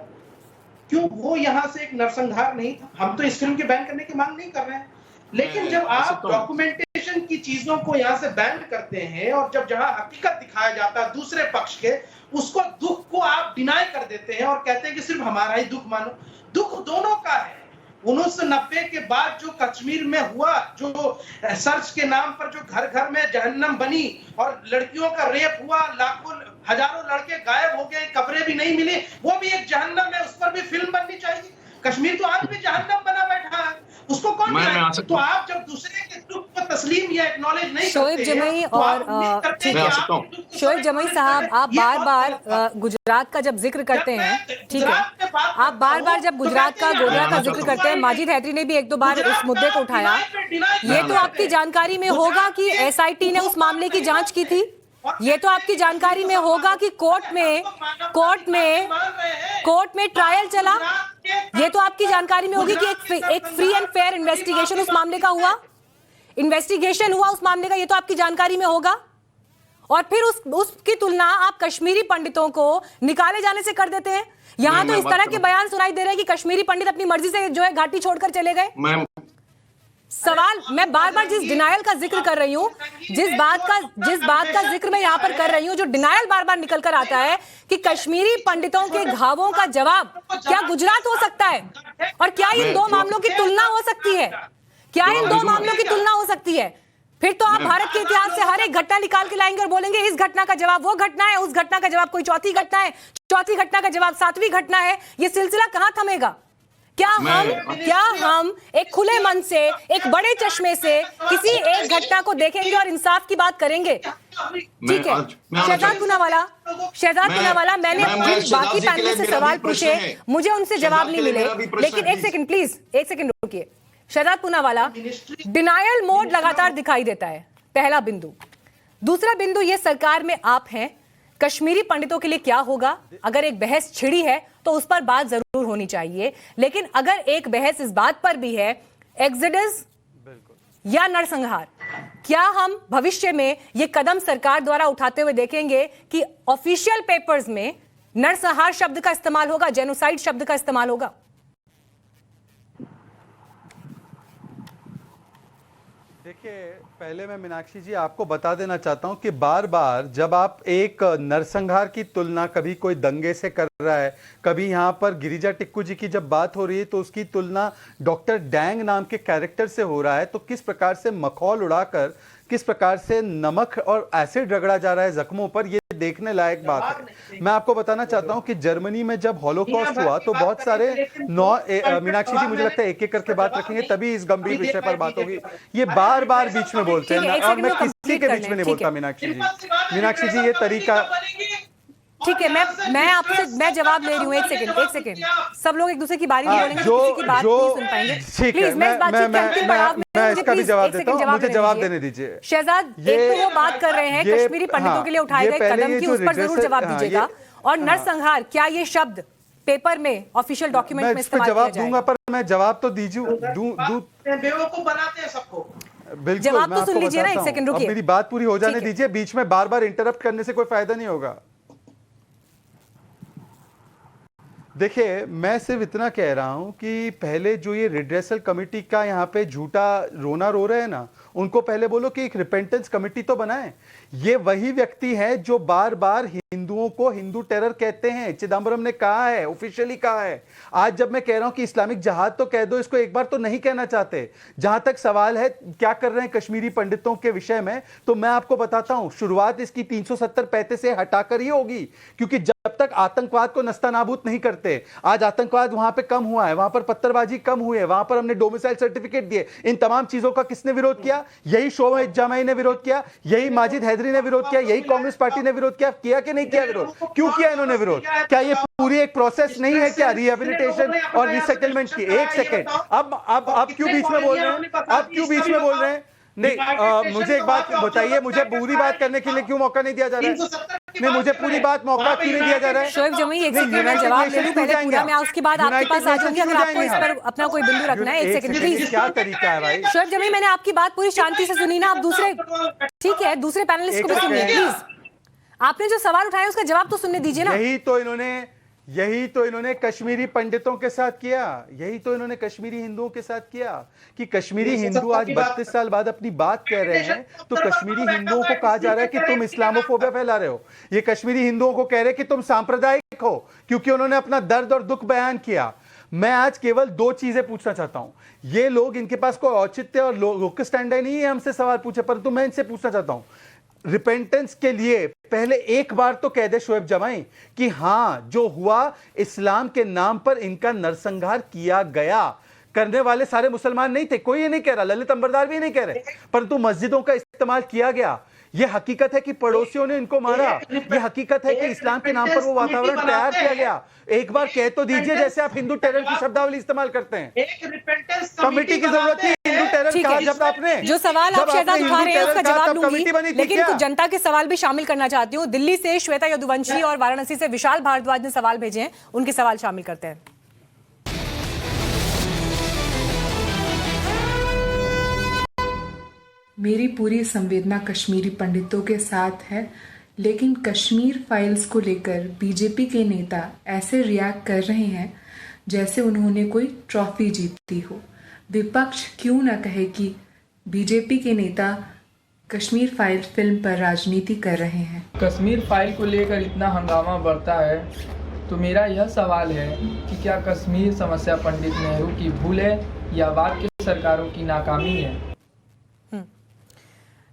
Speaker 6: क्यों? वो यहाँ से एक नरसंहार नहीं था। हम तो इस फिल्म के बैन करने की मांग नहीं कर रहे हैं, लेकिन जब आप डॉक्यूमेंटेशन की चीजों को यहाँ से बैन करते हैं, और जब जहां हकीकत दिखाया जाता है दूसरे पक्ष के, उसको दुख को आप डिनाई कर देते हैं और कहते हैं कि सिर्फ हमारा ही दुख मानो। दुख दोनों का है। 1990 के बाद जो कश्मीर में हुआ, जो सर्च के नाम पर जो घर घर में जहन्नम बनी और लड़कियों का रेप हुआ, लाखों हजारों लड़के गायब हो गए, कब्रें भी नहीं मिली, वो भी एक जहन्नम है, उस पर भी फिल्म बननी चाहिए। कश्मीर तो आज भी जहन्नम बना बैठा है, उसको कौन बनाए? तो आप जब दूसरे के दुख को तस्लीम या एक्नॉलेज नहीं
Speaker 1: शोएब
Speaker 6: करते
Speaker 1: जमई
Speaker 6: हैं, तो
Speaker 1: और
Speaker 6: आप करते
Speaker 1: ठीक
Speaker 6: हैं
Speaker 1: है,
Speaker 6: कि आप दुख को
Speaker 1: शोएब
Speaker 6: समझ
Speaker 1: जमई
Speaker 6: सकते
Speaker 1: साहब,
Speaker 6: हैं।
Speaker 1: आप
Speaker 6: ये
Speaker 1: बार
Speaker 6: बात
Speaker 1: बार गुजरात का जब जिक्र करते हैं, ठीक है, आप बार बार जब गुजरात का गोधरा का जिक्र करते हैं, माजिद हैदरी ने भी एक दो बार इस मुद्दे को उठाया, ये तो आपकी जानकारी में होगा कि एसआईटी ने उस मामले की जांच की थी, ये तो आपकी जानकारी में होगा कि कोर्ट में ट्रायल चला, ये तो आपकी जानकारी में होगी कि एक फ्री एंड फेयर इन्वेस्टिगेशन उस मामले का हुआ, इन्वेस्टिगेशन हुआ उस मामले का, ये तो आपकी जानकारी में होगा। और फिर उसकी तुलना आप कश्मीरी पंडितों को निकाले जाने से कर देते हैं। यहां तो इस तरह के बयान सुनाई दे रहे हैं कि कश्मीरी पंडित अपनी मर्जी से जो है घाटी छोड़कर चले गए। सवाल, मैं बार बार जिस डिनायल का जिक्र कर रही हूं, जिस बात का जिक्र मैं यहां पर कर रही हूं, जो डिनायल बार बार निकल कर आता है कि कश्मीरी पंडितों के घावों का जवाब क्या गुजरात हो सकता है? और क्या इन दो मामलों की तुलना हो सकती है? क्या इन दो मामलों की तुलना हो सकती है? फिर तो आप भारत के इतिहास से हर एक घटना निकाल के लाएंगे और बोलेंगे इस घटना का जवाब वो घटना है, उस घटना का जवाब कोई चौथी घटना है, चौथी घटना का जवाब सातवीं घटना है। ये सिलसिला कहां थमेगा? क्या हम एक खुले मन से, एक बड़े चश्मे से किसी एक घटना को देखेंगे और इंसाफ की बात करेंगे? ठीक है, शहजाद पूनावाला, मैंने बाकी पैनल से सवाल पूछे, मुझे उनसे जवाब नहीं मिले, लेकिन एक सेकंड प्लीज, एक सेकंड रुकिए। शहजाद पूनावाला, डिनायल मोड लगातार दिखाई देता है, पहला बिंदु। दूसरा बिंदु, ये सरकार में आप हैं, कश्मीरी पंडितों के लिए क्या होगा? अगर एक बहस छिड़ी है तो उस पर बात जरूर होनी चाहिए, लेकिन अगर एक बहस इस बात पर भी है, एग्जिडस या नरसंहार, क्या हम भविष्य में ये कदम सरकार द्वारा उठाते हुए देखेंगे कि ऑफिशियल पेपर्स में नरसंहार शब्द का इस्तेमाल होगा, जेनोसाइड शब्द का इस्तेमाल होगा?
Speaker 3: देखिए, पहले मैं मीनाक्षी जी आपको बता देना चाहता हूं कि बार बार जब आप एक नरसंहार की तुलना कभी कोई दंगे से कर रहा है, कभी यहां पर गिरिजा टिक्कू जी की जब बात हो रही है तो उसकी तुलना डॉक्टर डैंग नाम के कैरेक्टर से हो रहा है, तो किस प्रकार से मखौल उड़ाकर, किस प्रकार से नमक और एसिड रगड़ा जा रहा है जख्मों पर, ये देखने लायक बात है। मैं आपको बताना चाहता हूं कि जर्मनी में जब हॉलोकॉस्ट हुआ तो बहुत सारे मीनाक्षी जी, मुझे लगता है एक एक करके बात रखेंगे तभी इस गंभीर विषय पर बात होगी। ये बार बार बीच में बोलते हैं और मैं किसी के बीच में नहीं बोलता। मीनाक्षी जी ये तरीका,
Speaker 1: ठीक है, मैं जवाब ले रही हूँ। एक सेकंड, सब लोग एक दूसरे की बारी नहीं बोलेंगे, किसी की बात नहीं सुन पाएंगे। प्लीज, मैं इस बातचीत के अंतिम पड़ाव में,
Speaker 3: मैं इसका भी जवाब देता हूं, मुझे जवाब देने दीजिए।
Speaker 1: शहजाद, एक तो वो बात कर रहे हैं कश्मीरी पंडितों के लिए उठाए गए कदम की, उस पर जरूर जवाब दीजिएगा। और नरसंहार, क्या ये शब्द पेपर में, ऑफिशियल डॉक्यूमेंट में इस्तेमाल किया जाएगा?
Speaker 3: दूंगा, पर मैं जवाब तो
Speaker 6: बेवकूफ बनाते हैं सबको।
Speaker 3: बिल्कुल,
Speaker 1: जवाब तो सुन लीजिए ना, एक सेकंड रुकिए,
Speaker 3: मेरी बात पूरी हो जाने दीजिए, बीच में बार बार इंटरप्ट करने से कोई फायदा नहीं होगा। देखिए, मैं सिर्फ इतना कह रहा हूं कि पहले जो ये रिड्रेसल कमेटी का यहाँ पे झूठा रोना रो रहे हैं ना, उनको पहले बोलो कि एक रिपेंटेंस कमेटी तो बनाएं। ये वही व्यक्ति है जो बार बार हिंदुओं को हिंदू टेरर कहते हैं। चिदम्बरम ने कहा है, ऑफिशियली कहा है। आज जब मैं कह रहा हूं कि इस्लामिक जहाद तो कह दो, इसको एक बार तो नहीं कहना चाहते। जहां तक सवाल है क्या कर रहे हैं कश्मीरी पंडितों के विषय में, तो मैं आपको बताता हूं, शुरुआत इसकी 370 से हटाकर ही होगी, क्योंकि जब तक आतंकवाद को नस्तानाबूद नहीं करते। आज आतंकवाद वहां पे कम हुआ है, वहां पर पत्थरबाजी कम हुई है, वहां पर हमने डोमिसाइल सर्टिफिकेट दिए। इन तमाम चीजों का किसने विरोध किया? यही शोएब जमाई ने विरोध किया, यही माजिद हैदरी ने विरोध किया, यही कांग्रेस पार्टी ने विरोध किया कि नहीं किया विरोध? क्यों किया इन्होंने विरोध? क्या ये पूरी एक प्रोसेस नहीं है क्या रिहेबिलिटेशन और रिसेटलमेंट की? एक सेकेंड, अब क्यों बीच में बोल रहे हैं? अब क्यों बीच में बोल रहे हैं? नहीं, मुझे एक बात बताइए, मुझे पूरी बात करने के लिए क्यों मौका नहीं दिया जा रहा है? नहीं, मुझे पूरी बात मौका क्यों नहीं दिया जा रहा है?
Speaker 1: शोएब जमी, एक सेकंड मैं जवाब ले लूं पहले पूरा, मैं उसके बाद आपके पास आ जाऊंगी अगर आपको इस पर अपना कोई बिंदु रखना है। एक सेकंड प्लीज।
Speaker 3: क्या तरीका है भाई?
Speaker 1: शोएब जमी, मैंने आपकी बात पूरी शांति से सुनी ना, आप दूसरे, ठीक है, दूसरे पैनलिस्ट को भी सुनिए प्लीज। आपने जो सवाल उठाया उसका जवाब तो सुनने दीजिए ना।
Speaker 3: यही तो इन्होंने कश्मीरी पंडितों के साथ किया, यही तो इन्होंने कश्मीरी हिंदुओं के साथ किया कि कश्मीरी हिंदू आज 32 साल बाद अपनी बात कह रहे हैं, तो कश्मीरी हिंदुओं को कहा जा रहा है कि तुम इस्लामोफोबिया फैला रहे हो। ये कश्मीरी हिंदुओं को कह रहे हैं कि तुम सांप्रदायिक हो, क्योंकि उन्होंने अपना दर्द और दुख बयान किया। मैं आज केवल 2 चीजें पूछना चाहता हूं। ये लोग, इनके पास कोई औचित्य और लोकल स्टैंडर्ड नहीं है हमसे सवाल पूछे, परंतु मैं इनसे पूछना चाहता हूं, रिपेंटेंस के लिए पहले एक बार तो कह दे शोएब जमाई कि हां, जो हुआ इस्लाम के नाम पर इनका नरसंहार किया गया। करने वाले सारे मुसलमान नहीं थे, कोई ये नहीं कह रहा, ललित अंबरदार भी नहीं कह रहे, परंतु मस्जिदों का इस्तेमाल किया गया। ये हकीकत है कि पड़ोसियों ने इनको मारा, ये हकीकत है कि इस्लाम के नाम पर वो वातावरण तैयार किया गया। एक बार कह तो दीजिए, जैसे आप हिंदू टेरर की शब्दावली इस्तेमाल करते हैं। कमेटी की जरूरत थी, हिंदू टेरर कहा जब आपने,
Speaker 1: जो सवाल आप शहजाद उठा रहे हैं उसका जवाब लूंगी, लेकिन कुछ जनता के सवाल भी शामिल करना चाहती हूँ। दिल्ली से श्वेता यदुवंशी और वाराणसी से विशाल भारद्वाज ने सवाल भेजे हैं, उनके सवाल शामिल करते हैं।
Speaker 11: मेरी पूरी संवेदना कश्मीरी पंडितों के साथ है, लेकिन कश्मीर फाइल्स को लेकर बीजेपी के नेता ऐसे रिएक्ट कर रहे हैं जैसे उन्होंने कोई ट्रॉफी जीती हो। विपक्ष क्यों न कहे कि बीजेपी के नेता कश्मीर फाइल फिल्म पर राजनीति कर रहे हैं।
Speaker 12: कश्मीर फाइल को लेकर इतना हंगामा बढ़ता है, तो मेरा यह सवाल है कि क्या कश्मीर समस्या पंडित नेहरू की भूल है या बाद की सरकारों की नाकामी है?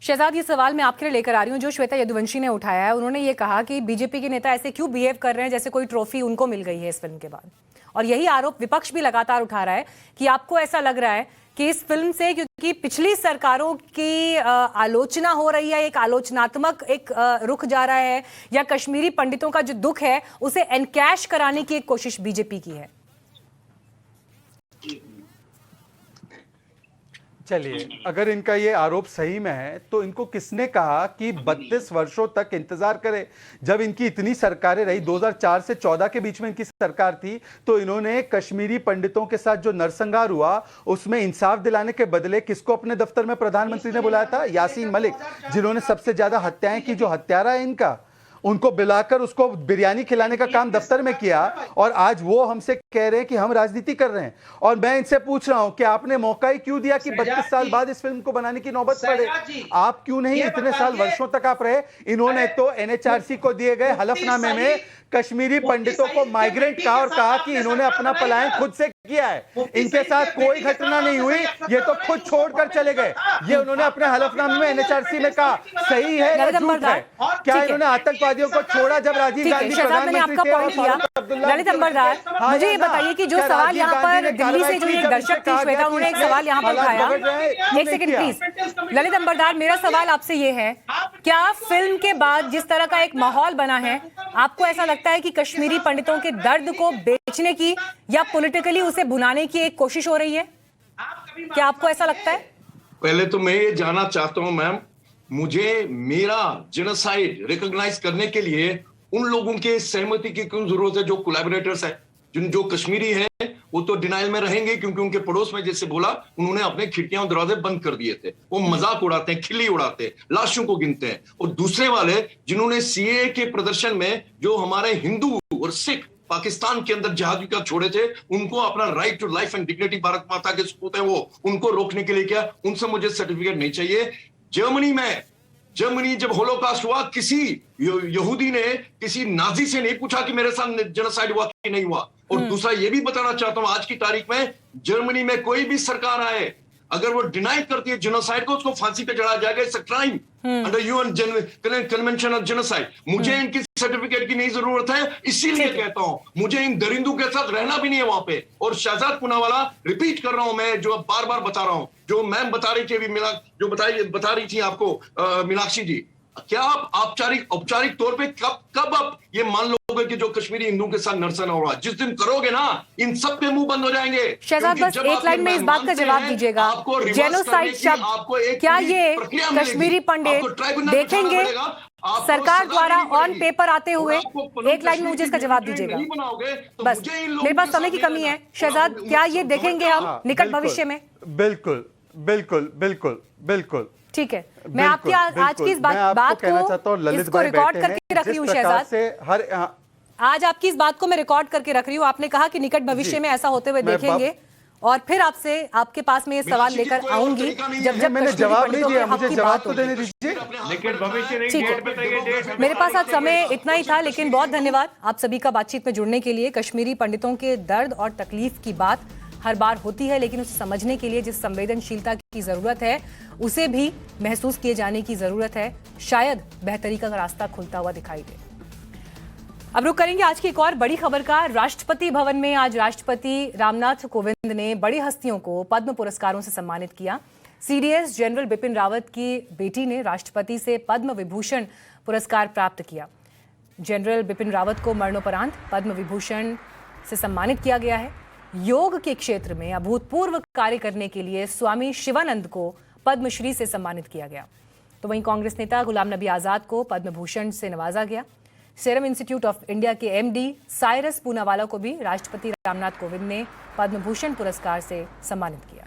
Speaker 1: शहजाद, ये सवाल मैं आपके लिए लेकर आ रही हूँ जो श्वेता यदुवंशी ने उठाया है। उन्होंने ये कहा कि बीजेपी के नेता ऐसे क्यों बिहेव कर रहे हैं जैसे कोई ट्रॉफी उनको मिल गई है इस फिल्म के बाद, और यही आरोप विपक्ष भी लगातार उठा रहा है कि आपको ऐसा लग रहा है कि इस फिल्म से, क्योंकि पिछली सरकारों की आलोचना हो रही है, एक आलोचनात्मक एक रुख जा रहा है, या कश्मीरी पंडितों का जो दुख है उसे एनकैश कराने की एक कोशिश बीजेपी की है।
Speaker 3: चलिए, अगर इनका ये आरोप सही में है तो इनको किसने कहा कि 32 वर्षों तक इंतजार करे? जब इनकी इतनी सरकारें रही, 2004 से 14 के बीच में इनकी सरकार थी, तो इन्होंने कश्मीरी पंडितों के साथ जो नरसंहार हुआ उसमें इंसाफ दिलाने के बदले किसको अपने दफ्तर में प्रधानमंत्री ने बुलाया था? यासीन मलिक, जिन्होंने सबसे ज्यादा हत्याएं की, जो हत्यारा है इनका, उनको बुलाकर उसको बिरयानी खिलाने का काम दफ्तर में किया, और आज वो हमसे कह रहे हैं कि हम राजनीति कर रहे हैं। और मैं इनसे पूछ रहा हूं कि आपने मौका ही क्यों दिया कि 32 साल बाद इस फिल्म को बनाने की नौबत पड़े? आप क्यों नहीं, इतने साल वर्षों तक आप रहे। इन्होंने तो एनएचआरसी को दिए गए हलफनामे में कश्मीरी पंडितों को माइग्रेंट कहा और कहा कि इन्होंने अपना पलायन खुद से किया है, इनके साथ कोई घटना नहीं हुई, ये तो खुद छोड़कर चले गए। ये उन्होंने अपने हलफनामे में एनएचआरसी में कहा। सही है या झूठ है? क्या इन्होंने आतंकवादियों को छोड़ा जब राजीव गांधी प्रधानमंत्री थे?
Speaker 1: ललित अंबरदार, मुझे ये बताइए कि जो सवाल यहाँ पर दिल्ली से जो एक दर्शक थी श्वेता, उन्होंने एक सवाल यहाँ पर उठाया। एक सेकंड प्लीज ललित अंबरदार, मेरा सवाल आपसे ये है, क्या फिल्म के बाद जिस तरह का एक माहौल बना है, आपको ऐसा लगता है कि कश्मीरी पंडितों के दर्द को बेचने की या पॉलिटिकली उसे भुनाने की एक कोशिश हो रही है? क्या आपको ऐसा लगता है?
Speaker 5: पहले तो मैं ये जानना चाहता हूं मैम, मुझे मेरा जेनोसाइड रिकॉग्नाइज करने के लिए उन लोगों के सहमति की क्यों जरूरत है जो कोलैबोरेटर्स है, जो कश्मीरी हैं? वो तो डिनाइल में रहेंगे क्योंकि उनके पड़ोस में, जैसे बोला, उन्होंने अपने खिड़कियां और दरवाजे बंद कर दिए थे। वो मजाक उड़ाते हैं, खिल्ली उड़ाते हैं, लाशों को गिनते हैं। और दूसरे वाले जिन्होंने सीए के प्रदर्शन में जो हमारे हिंदू और सिख पाकिस्तान के अंदर जहाज का छोड़े थे, उनको अपना right to life and dignity Bharat Mata के सपूत है वो, उनको रोकने के लिए क्या, उनसे मुझे सर्टिफिकेट नहीं चाहिए। जर्मनी जब होलोकॉस्ट हुआ, किसी यहूदी ने किसी नाजी से नहीं पूछा कि मेरे साथ जेनोसाइड हुआ कि नहीं हुआ। और दूसरा ये भी बताना चाहता हूं, आज की तारीख में जर्मनी में कोई भी सरकार आए, अगर वो डिनाई करती है जेनोसाइड को, उसको फांसी पे चढ़ाया जाएगा। It's a crime under UN convention on genocide. मुझे इनकी सर्टिफिकेट की नहीं जरूरत है, इसीलिए कहता हूं मुझे इन दरिंदों के साथ रहना भी नहीं है वहां पे। और शहजाद पूनावाला, रिपीट कर रहा हूं मैं, जो बार बार बता रहा हूं, जो मैम बता रही थी अभी, जो बता रही थी आपको मीनाक्षी जी, क्या आप औपचारिक तौर पे कब आप ये मान लोगे कि जो कश्मीरी हिंदुओं के साथ नरसना हो रहा है, जिस दिन करोगे ना, इन सब पे मुंह बंद हो जाएंगे।
Speaker 1: शहजाद, बस एक लाइन में इस बात का जवाब दीजिएगा, जेनोसाइड शब्द क्या ये कश्मीरी पंडित देखेंगे सरकार द्वारा ऑन पेपर आते हुए? एक लाइन में मुझे इसका जवाब दीजिएगा, बस मेरे पास समय की कमी है। शहजाद, क्या ये देखेंगे हम निकट भविष्य में?
Speaker 3: बिल्कुल बिल्कुल बिल्कुल बिल्कुल
Speaker 1: ठीक है, मैं आपकी आज की इस बात को इसको रिकॉर्ड करके रख रही हूँ शहजाद। आज आपकी इस बात को मैं रिकॉर्ड करके रख रही हूँ। आपने कहा कि निकट भविष्य में ऐसा होते हुए देखेंगे, और फिर आपके पास में ये सवाल लेकर आऊंगी जब
Speaker 3: मैंने जवाब नहीं दिया, मुझे जवाब तो देने दीजिए।
Speaker 1: ठीक है, मेरे पास आज समय इतना ही था, लेकिन बहुत धन्यवाद आप सभी का बातचीत में जुड़ने के लिए। कश्मीरी पंडितों के दर्द और तकलीफ की बात हर बार होती है, लेकिन उसे समझने के लिए जिस संवेदनशीलता की जरूरत है, उसे भी महसूस किए जाने की जरूरत है। शायद बेहतरी का रास्ता खुलता हुआ दिखाई दे। अब रुक करेंगे आज की एक और बड़ी खबर का। राष्ट्रपति भवन में आज राष्ट्रपति रामनाथ कोविंद ने बड़ी हस्तियों को पद्म पुरस्कारों से सम्मानित किया। सीडीएस जनरल बिपिन रावत की बेटी ने राष्ट्रपति से पद्म विभूषण पुरस्कार प्राप्त किया। जनरल बिपिन रावत को मरणोपरांत पद्म विभूषण से सम्मानित किया गया है। योग के क्षेत्र में अभूतपूर्व कार्य करने के लिए स्वामी शिवानंद को पद्मश्री से सम्मानित किया गया। तो वहीं कांग्रेस नेता गुलाम नबी आजाद को पद्म भूषण से नवाजा गया। सीरम इंस्टीट्यूट ऑफ इंडिया के एमडी साइरस पूनावाला को भी राष्ट्रपति रामनाथ कोविंद ने पद्म भूषण पुरस्कार से सम्मानित किया।